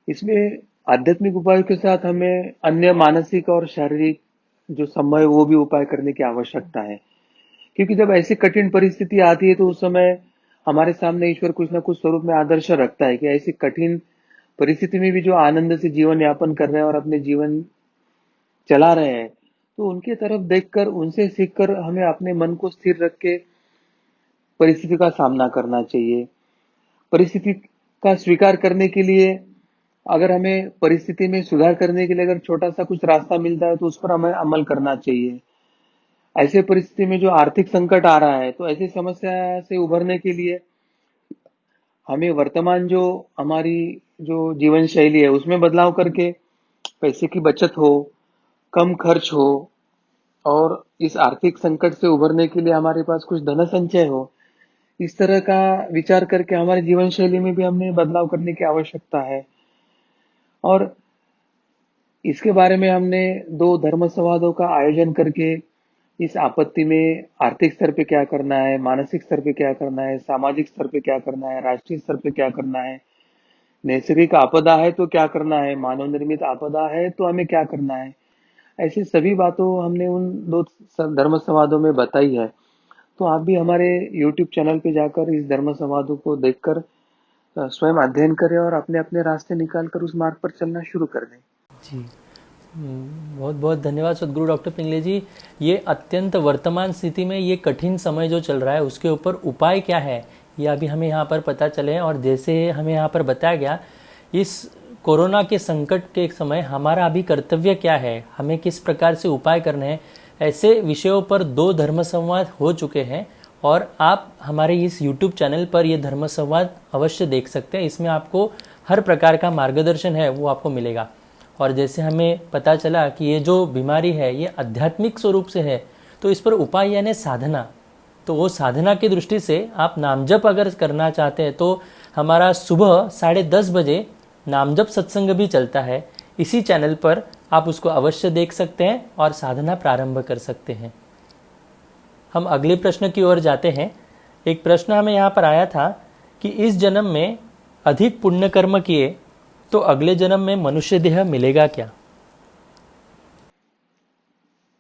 इसमें आध्यात्मिक उपायों के साथ हमें अन्य मानसिक और शारीरिक जो समय वो भी उपाय करने की आवश्यकता है, क्योंकि जब ऐसी कठिन परिस्थिति आती है तो उस समय हमारे सामने ईश्वर कुछ ना कुछ स्वरूप में आदर्श रखता है कि ऐसी कठिन परिस्थिति में भी जो आनंद से जीवन यापन कर रहे हैं और अपने जीवन चला रहे हैं, तो उनके तरफ देखकर उनसे सीखकर हमें अपने मन को स्थिर रख के परिस्थिति का सामना करना चाहिए। परिस्थिति का स्वीकार करने के लिए अगर हमें परिस्थिति में सुधार करने के लिए अगर छोटा सा कुछ रास्ता मिलता है तो उस पर हमें अमल करना चाहिए। ऐसे परिस्थिति में जो आर्थिक संकट आ रहा है तो ऐसी समस्या से उभरने के लिए हमें वर्तमान जो हमारी जो जीवन शैली है उसमें बदलाव करके पैसे की बचत हो, कम खर्च हो और इस आर्थिक संकट से उभरने के लिए हमारे पास कुछ धन संचय हो, इस तरह का विचार करके हमारे जीवन शैली में भी हमें बदलाव करने की आवश्यकता है। और इसके बारे में हमने 2 धर्म संवादों का आयोजन करके इस आपत्ति में आर्थिक स्तर पे क्या करना है, मानसिक स्तर पे क्या करना है, सामाजिक स्तर पे क्या करना है, राष्ट्रीय स्तर पे क्या करना है, नैसर्गिक आपदा है तो क्या करना है, मानव निर्मित आपदा है तो हमें क्या करना है, ऐसी सभी बातों हमने उन 2 धर्म संवादों में बताई है। तो आप भी हमारे YouTube चैनल पे जाकर इस धर्म संवादों को देखकर स्वयं अध्ययन करें और अपने अपने रास्ते निकाल कर उस मार्ग पर चलना शुरू कर दें। जी, बहुत बहुत धन्यवाद सदगुरु डॉक्टर पिंगले जी। ये अत्यंत वर्तमान स्थिति में ये कठिन समय जो चल रहा है उसके ऊपर उपाय क्या है ये अभी हमें यहाँ पर पता चले, और जैसे हमें यहाँ पर बताया गया इस कोरोना के संकट के समय हमारा अभी कर्तव्य क्या है, हमें किस प्रकार से उपाय करने हैं, ऐसे विषयों पर 2 धर्म संवाद हो चुके हैं और आप हमारे इस YouTube चैनल पर ये धर्म संवाद अवश्य देख सकते हैं। इसमें आपको हर प्रकार का मार्गदर्शन है वो आपको मिलेगा। और जैसे हमें पता चला कि ये जो बीमारी है ये आध्यात्मिक स्वरूप से है, तो इस पर उपाय यानी साधना, तो वो साधना की दृष्टि से आप नामजप अगर करना चाहते हैं तो हमारा सुबह 10:30 बजे नामजप सत्संग भी चलता है। इसी चैनल पर आप उसको अवश्य देख सकते हैं और साधना प्रारंभ कर सकते हैं। हम अगले प्रश्न की ओर जाते हैं। एक प्रश्न हमें यहाँ पर आया था कि इस जन्म में अधिक पुण्य कर्म किए तो अगले जन्म में मनुष्य देह मिलेगा क्या?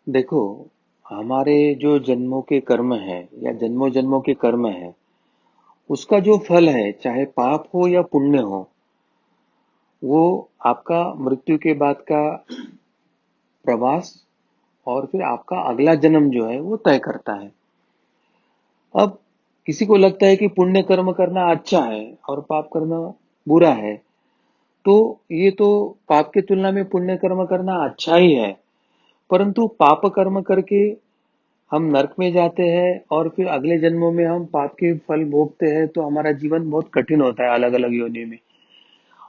देखो, हमारे जो जन्मों के कर्म है या जन्मों जन्मों के कर्म है उसका जो फल है चाहे पाप हो या पुण्य हो वो आपका मृत्यु के बाद का प्रवास और फिर आपका अगला जन्म जो है वो तय करता है। अब किसी को लगता है कि पुण्य कर्म करना अच्छा है और पाप करना बुरा है, तो ये तो पाप की तुलना में पुण्य कर्म करना अच्छा ही है। परंतु पाप कर्म करके हम नरक में जाते हैं और फिर अगले जन्मों में हम पाप के फल भोगते हैं, तो हमारा जीवन बहुत कठिन होता है अलग अलग योनि में।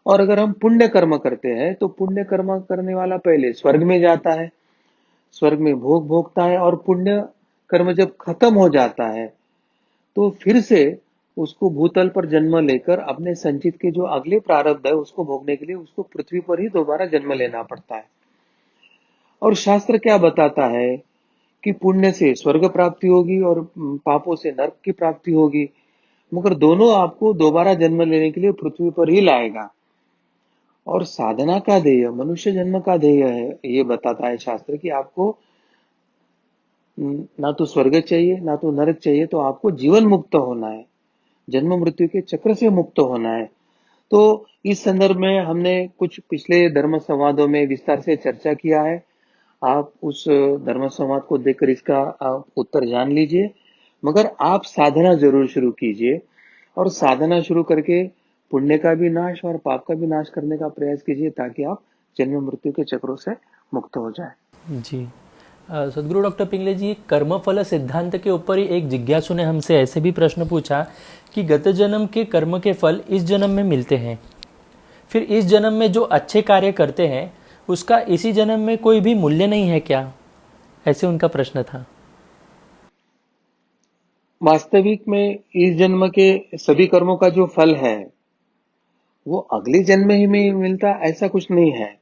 और अगर हम पुण्य कर्म करते हैं तो पुण्य कर्म करने वाला पहले स्वर्ग में जाता है, स्वर्ग में भोग भोगता है, और पुण्य कर्म जब खत्म हो जाता है तो फिर से उसको भूतल पर जन्म लेकर अपने संचित के जो अगले प्रारब्ध है उसको भोगने के लिए उसको पृथ्वी पर ही दोबारा जन्म लेना पड़ता है। और शास्त्र क्या बताता है कि पुण्य से स्वर्ग प्राप्ति होगी और पापों से नरक की प्राप्ति होगी, मगर दोनों आपको दोबारा जन्म लेने के लिए पृथ्वी पर ही लाएगा। और साधना का ध्येय, मनुष्य जन्म का ध्येय है, ये बताता है शास्त्र कि आपको ना तो स्वर्ग चाहिए ना तो नरक चाहिए, तो आपको जीवन मुक्त होना है, जन्म मृत्यु के चक्र से मुक्त होना है। तो इस संदर्भ में हमने कुछ पिछले धर्म संवादों में विस्तार से चर्चा किया है। आप उस धर्म संवाद को देखकर इसका आप उत्तर जान लीजिए। मगर आप साधना जरूर शुरू कीजिए, और साधना शुरू करके पुण्य का भी नाश और पाप का भी नाश करने का प्रयास कीजिए, ताकि आप जन्म मृत्यु के चक्रों से मुक्त हो जाए। जी। सदगुरु डॉक्टर पिंगले जी, कर्मफल सिद्धांत के ऊपर ही एक जिज्ञासु ने हमसे ऐसे भी प्रश्न पूछा कि गत जन्म के कर्म के फल इस जन्म में मिलते हैं, फिर इस जन्म में जो अच्छे कार्य करते हैं उसका इसी जन्म में कोई भी मूल्य नहीं है क्या? ऐसे उनका प्रश्न था। वास्तविक में इस जन्म के सभी कर्मों का जो फल है वो अगले जन्म ही में मिलता, ऐसा कुछ नहीं है।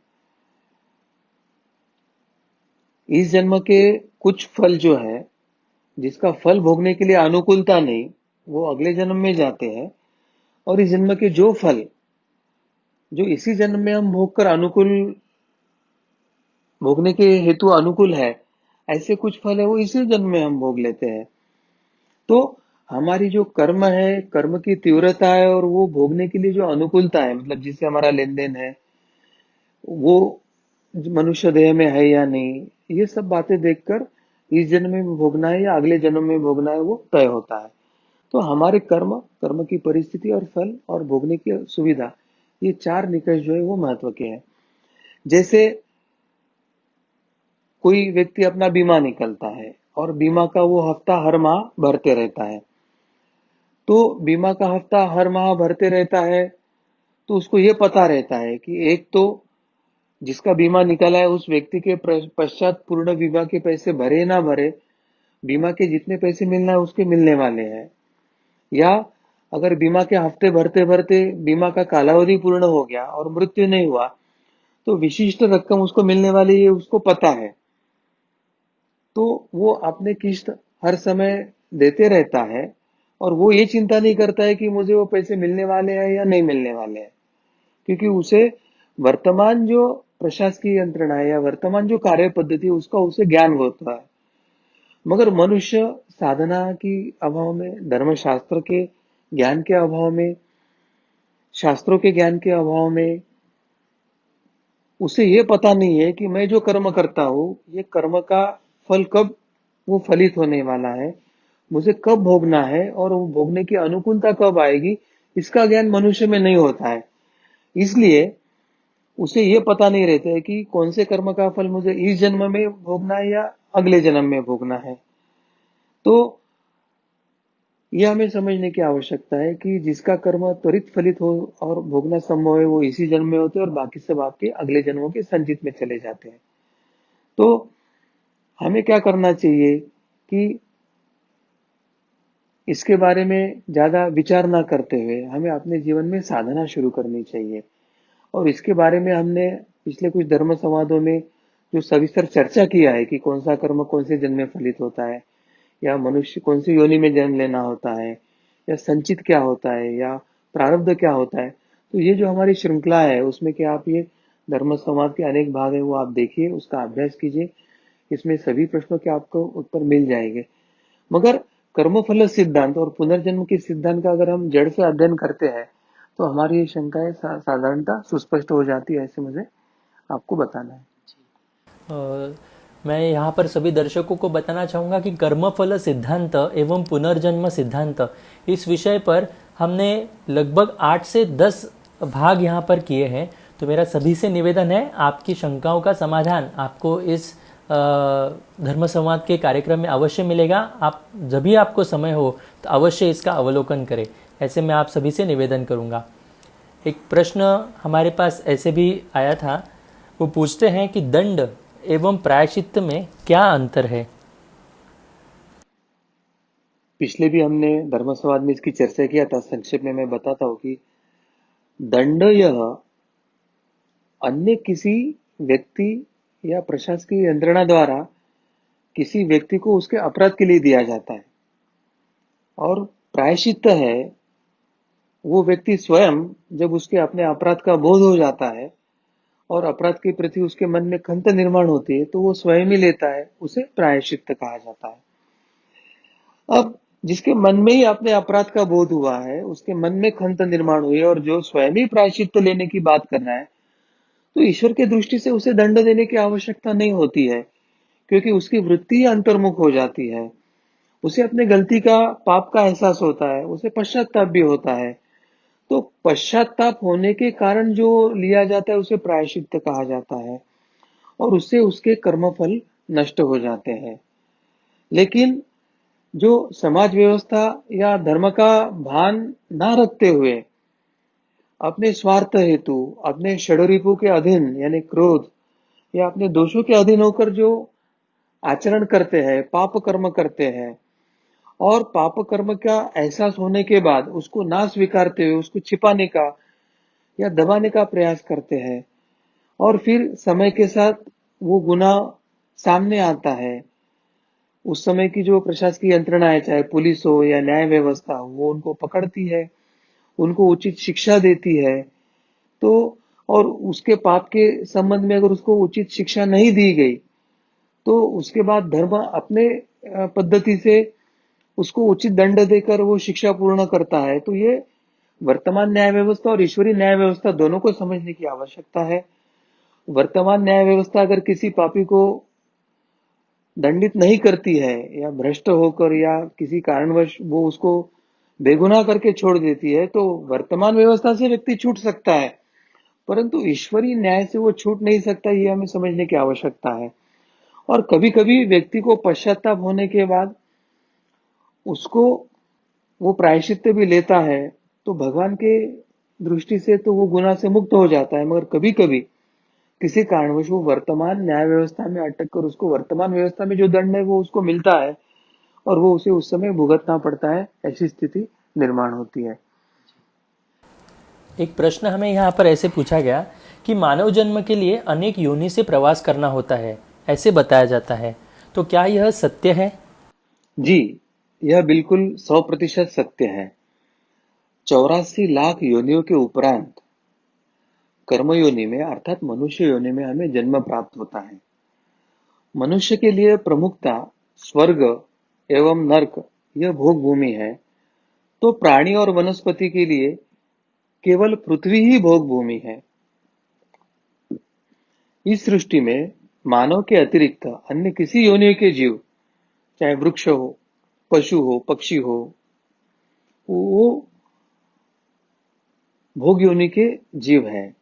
इस जन्म के कुछ फल जो है, जिसका फल भोगने के लिए अनुकूलता नहीं, वो अगले जन्म में जाते हैं। और इस जन्म के जो फल जो इसी जन्म में हम भोग कर अनुकूल, भोगने के हेतु अनुकूल है, ऐसे कुछ फल है वो इसी जन्म में हम भोग लेते हैं। तो हमारी जो कर्म है, कर्म की तीव्रता है, और वो भोगने के लिए जो अनुकूलता है, मतलब जिससे हमारा लेन देन है, वो मनुष्य देह में है या नहीं, ये सब बातें देखकर इस जन्म में भोगना है या अगले जन्म में भोगना है वो तय होता है। तो हमारे कर्म, कर्म की परिस्थिति और फल और भोगने की सुविधा, ये चार निकष जो है वो महत्व के हैं। जैसे कोई व्यक्ति अपना बीमा निकलता है और बीमा का वो हफ्ता हर माह भरते रहता है, तो बीमा का हफ्ता हर माह भरते रहता है, तो उसको ये पता रहता है कि एक तो जिसका बीमा निकला है उस व्यक्ति के पश्चात पूर्ण बीमा के पैसे भरे ना भरे, बीमा के जितने पैसे मिलना है उसके मिलने वाले हैं। या अगर बीमा के हफ्ते भरते भरते बीमा का कालावधि पूर्ण हो गया और मृत्यु नहीं हुआ, तो विशिष्ट रकम उसको मिलने वाली है, उसको पता है। तो वो अपने किस्त हर समय देते रहता है, और वो ये चिंता नहीं करता है कि मुझे वो पैसे मिलने वाले हैं या नहीं मिलने वाले हैं, क्योंकि उसे वर्तमान जो प्रशासकीय यंत्रणा है या वर्तमान जो कार्य पद्धति है उसका उसे ज्ञान होता है। मगर मनुष्य साधना की अभाव में, धर्मशास्त्र के ज्ञान के अभाव में, शास्त्रों के ज्ञान के अभाव में, उसे ये पता नहीं है कि मैं जो कर्म करता हूँ ये कर्म का फल कब वो फलित होने वाला है, मुझे कब भोगना है, और वो भोगने की अनुकूलता कब आएगी, इसका ज्ञान मनुष्य में नहीं होता है। इसलिए उसे ये पता नहीं रहता है कि कौन से कर्म का फल मुझे इस जन्म में भोगना है या अगले जन्म में भोगना है। तो यह हमें समझने की आवश्यकता है कि जिसका कर्म त्वरित फलित हो और भोगना संभव है वो इसी जन्म में होते हैं, और बाकी सब आपके अगले जन्मों के संचित में चले जाते हैं। तो हमें क्या करना चाहिए कि इसके बारे में ज्यादा विचार ना करते हुए हमें अपने जीवन में साधना शुरू करनी चाहिए। और इसके बारे में हमने पिछले कुछ धर्म संवादों में जो सविस्तर चर्चा किया है कि कौन सा कर्म कौन से जन्म में फलित होता है, या मनुष्य कौन सी योनि में जन्म लेना होता है, या संचित क्या होता है, या प्रारब्ध क्या होता है। तो ये जो हमारी श्रृंखला है उसमें कि आप ये धर्म संवाद के अनेक भाग है वो आप देखिए, उसका अभ्यास कीजिए, इसमें सभी प्रश्नों के आपको उत्तर मिल जाएंगे। मगर कर्मफल सिद्धांत और पुनर्जन्म के सिद्धांत का अगर हम जड़ से अध्ययन करते हैं तो हमारी ये शंकाएं साधारणतः सुस्पष्ट हो जाती है, ऐसे मुझे आपको बताना है। मैं यहाँ पर सभी दर्शकों को बताना चाहूँगा कि कर्मफल सिद्धांत एवं पुनर्जन्म सिद्धांत इस विषय पर हमने लगभग 8 से 10 भाग यहाँ पर किए हैं। तो मेरा सभी से निवेदन है, आपकी शंकाओं का समाधान आपको इस धर्म संवाद के कार्यक्रम में अवश्य मिलेगा। आप जब भी आपको समय हो तो अवश्य इसका अवलोकन करें, ऐसे मैं आप सभी से निवेदन करूँगा। एक प्रश्न हमारे पास ऐसे भी आया था, वो पूछते हैं कि दंड एवं प्रायश्चित्त में क्या अंतर है। पिछले भी हमने धर्म संवाद में इसकी चर्चा किया था। संक्षेप में मैं बताता हूँ कि दंड यह अन्य किसी व्यक्ति या प्रशासकीय यंत्रणा द्वारा किसी व्यक्ति को उसके अपराध के लिए दिया जाता है, और प्रायश्चित्त है वो व्यक्ति स्वयं जब उसके अपने अपराध का बोध हो जाता है और अपराध के प्रति उसके मन में खंत निर्माण होती है, तो वो स्वयं ही लेता है, उसे प्रायश्चित्त कहा जाता है। अब जिसके मन में ही अपने अपराध का बोध हुआ है, उसके मन में खंत निर्माण हुई है और जो स्वयं ही प्रायश्चित्त लेने की बात कर रहा है, तो ईश्वर की दृष्टि से उसे दंड देने की आवश्यकता नहीं होती है, क्योंकि उसकी वृत्ति ही अंतर्मुख हो जाती है। उसे अपने गलती का, पाप का एहसास होता है, उसे पश्चाताप भी होता है। तो पश्चाताप होने के कारण जो लिया जाता है उसे प्रायश्चित्त कहा जाता है, और उससे उसके कर्मफल नष्ट हो जाते हैं। लेकिन जो समाज व्यवस्था या धर्म का भान ना रखते हुए अपने स्वार्थ हेतु, अपने षड्रिपु के अधीन यानी क्रोध या अपने दोषों के अधीन होकर जो आचरण करते हैं, पाप कर्म करते हैं, और पाप कर्म का एहसास होने के बाद उसको ना स्वीकारते हुए उसको छिपाने का या दबाने का प्रयास करते हैं, और फिर समय के साथ वो गुनाह सामने आता है। उस समय की जो प्रशासकीय यंत्रणा है, चाहे पुलिस हो या न्याय व्यवस्था हो, वो उनको पकड़ती है, उनको उचित शिक्षा देती है। तो और उसके पाप के संबंध में अगर उसको उचित शिक्षा नहीं दी गई, तो उसके बाद धर्म अपने पद्धति से उसको उचित दंड देकर वो शिक्षा पूर्ण करता है। तो ये वर्तमान न्याय व्यवस्था और ईश्वरीय न्याय व्यवस्था दोनों को समझने की आवश्यकता है। वर्तमान न्याय व्यवस्था अगर किसी पापी को दंडित नहीं करती है, या भ्रष्ट होकर या किसी कारणवश वो उसको बेगुनाह करके छोड़ देती है, तो वर्तमान व्यवस्था से व्यक्ति छूट सकता है, परंतु ईश्वरीय न्याय से वो छूट नहीं सकता। ये हमें समझने की आवश्यकता है। और कभी कभी व्यक्ति को पश्चाताप होने के बाद उसको वो प्रायश्चित्त भी लेता है, तो भगवान के दृष्टि से तो वो गुनाह से मुक्त हो जाता है। मगर कभी कभी किसी कारणवश वो वर्तमान न्याय व्यवस्था में अटक कर उसको वर्तमान व्यवस्था में जो दंड है वो उसको मिलता है, और वो उसे उस समय भुगतना पड़ता है। ऐसी स्थिति निर्माण होती है। एक प्रश्न हमें यहाँ पर ऐसे पूछा गया कि मानव जन्म के लिए अनेक योनि से प्रवास करना होता है, ऐसे बताया जाता है, तो क्या यह सत्य है। जी, यह बिल्कुल 100% सत्य है। 84 लाख योनियों के उपरांत कर्म योनि में अर्थात मनुष्य योनि में हमें जन्म प्राप्त होता है। मनुष्य के लिए प्रमुखता स्वर्ग एवं नर्क यह भोग भूमि है, तो प्राणी और वनस्पति के लिए केवल पृथ्वी ही भोग भूमि है। इस सृष्टि में मानव के अतिरिक्त अन्य किसी योनि के जीव, चाहे वृक्ष हो, पशु हो, पक्षी हो, वो भोग योनि के जीव हैं।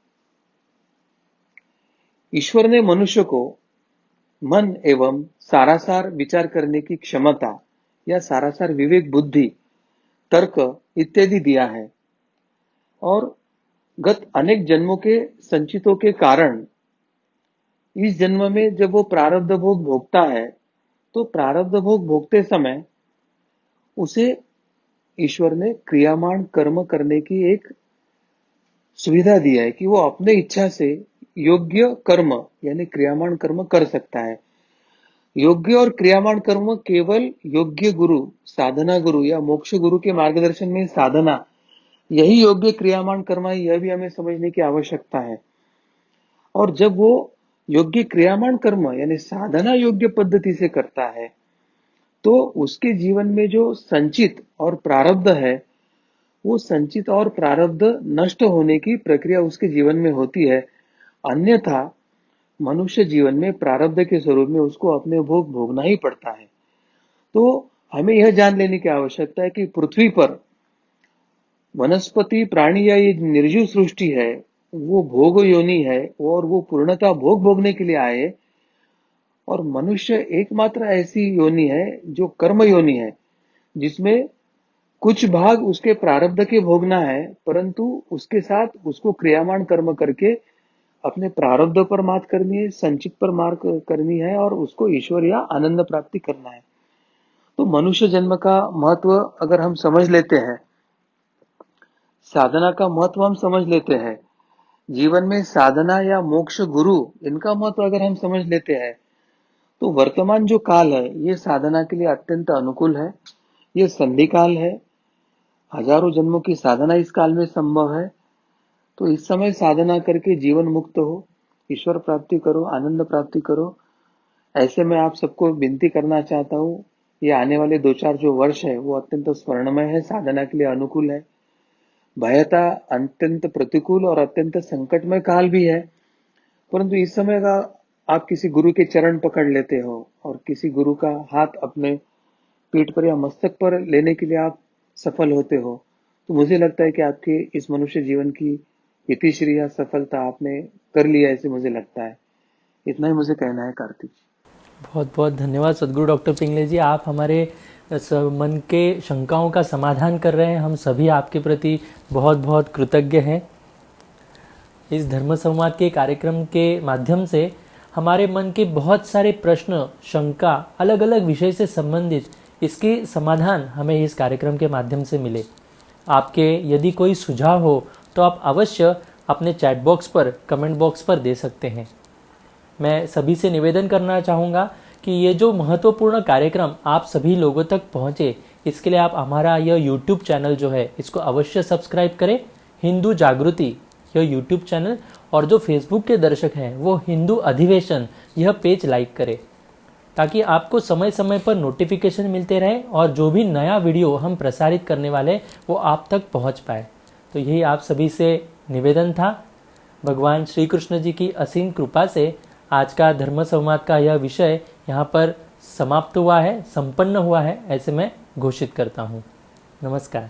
ईश्वर ने मनुष्य को मन एवं सारासार विचार करने की क्षमता या सारासार विवेक, बुद्धि, तर्क इत्यादि दिया है, और गत अनेक जन्मों के संचितों के कारण इस जन्म में जब वो प्रारब्ध भोग भोगता है, तो प्रारब्ध भोग भोगते समय उसे ईश्वर ने क्रियामान कर्म करने की एक सुविधा दी है कि वो अपने इच्छा से योग्य कर्म यानी क्रियामान कर्म कर सकता है। योग्य और क्रियामान कर्म केवल योग्य गुरु, साधना गुरु या मोक्ष गुरु के मार्गदर्शन में साधना, यही योग्य क्रियामान कर्म है, यह भी हमें समझने की आवश्यकता है। और जब वो योग्य क्रियामान कर्म यानी साधना योग्य पद्धति से करता है, तो उसके जीवन में जो संचित और प्रारब्ध है, वो संचित और प्रारब्ध नष्ट होने की प्रक्रिया उसके जीवन में होती है। अन्यथा मनुष्य जीवन में प्रारब्ध के स्वरूप में उसको अपने भोग भोगना ही पड़ता है। तो हमें यह जान लेने की आवश्यकता है कि पृथ्वी पर वनस्पति प्राणी या ये निर्जीव सृष्टि है, वो भोग योनि है और वो पूर्णतः भोग भोगने के लिए आए। और मनुष्य एकमात्र ऐसी योनि है जो कर्म योनि है, जिसमें कुछ भाग उसके प्रारब्ध के भोगना है, परंतु उसके साथ उसको क्रियामान कर्म करके अपने प्रारब्ध पर मात करनी है, संचित पर मार करनी है और उसको ईश्वर या आनंद प्राप्ति करना है। तो मनुष्य जन्म का महत्व अगर हम समझ लेते हैं, साधना का महत्व हम समझ लेते हैं, जीवन में साधना या मोक्ष गुरु इनका महत्व अगर हम समझ लेते हैं, तो वर्तमान जो काल है ये साधना के लिए अत्यंत अनुकूल है। ये संधि काल है, हजारों जन्मों की साधना इस काल में संभव है। तो इस समय साधना करके जीवन मुक्त हो, ईश्वर प्राप्ति करो, आनंद प्राप्ति करो। ऐसे में आप सबको विनती करना चाहता हूँ, ये आने वाले 2-4 जो वर्ष है वो अत्यंत स्वर्णमय है, साधना के लिए अनुकूल है। भयता अत्यंत प्रतिकूल और अत्यंत संकटमय काल भी है, परंतु इस समय का आप किसी गुरु के चरण पकड़ लेते हो और किसी गुरु का हाथ अपने पीठ पर या मस्तक पर लेने के लिए आप सफल होते हो, तो मुझे लगता है कि आपके इस मनुष्य जीवन की इतिश्री या सफलता आपने कर लिया, ऐसे मुझे लगता है। इतना ही मुझे कहना है कार्तिक। बहुत बहुत धन्यवाद सदगुरु डॉक्टर पिंगले जी, आप हमारे मन के शंकाओं का समाधान कर रहे हैं। हम सभी आपके प्रति बहुत बहुत कृतज्ञ हैं। इस धर्म संवाद के कार्यक्रम के माध्यम से हमारे मन के बहुत सारे प्रश्न, शंका, अलग अलग विषय से संबंधित इसके समाधान हमें इस कार्यक्रम के माध्यम से मिले। आपके यदि कोई सुझाव हो तो आप अवश्य अपने चैट बॉक्स पर, कमेंट बॉक्स पर दे सकते हैं। मैं सभी से निवेदन करना चाहूँगा कि ये जो महत्वपूर्ण कार्यक्रम आप सभी लोगों तक पहुँचे, इसके लिए आप हमारा यह यूट्यूब चैनल जो है इसको अवश्य सब्सक्राइब करें, हिंदू जागृति यह यूट्यूब चैनल, और जो फेसबुक के दर्शक हैं वो हिंदू अधिवेशन यह पेज लाइक करें, ताकि आपको समय समय पर नोटिफिकेशन मिलते रहे और जो भी नया वीडियो हम प्रसारित करने वाले वो आप तक पहुंच पाए। तो यही आप सभी से निवेदन था। भगवान श्री कृष्ण जी की असीम कृपा से आज का धर्म संवाद का यह विषय यहाँ पर समाप्त हुआ है, संपन्न हुआ है, ऐसे मैं घोषित करता हूँ। नमस्कार।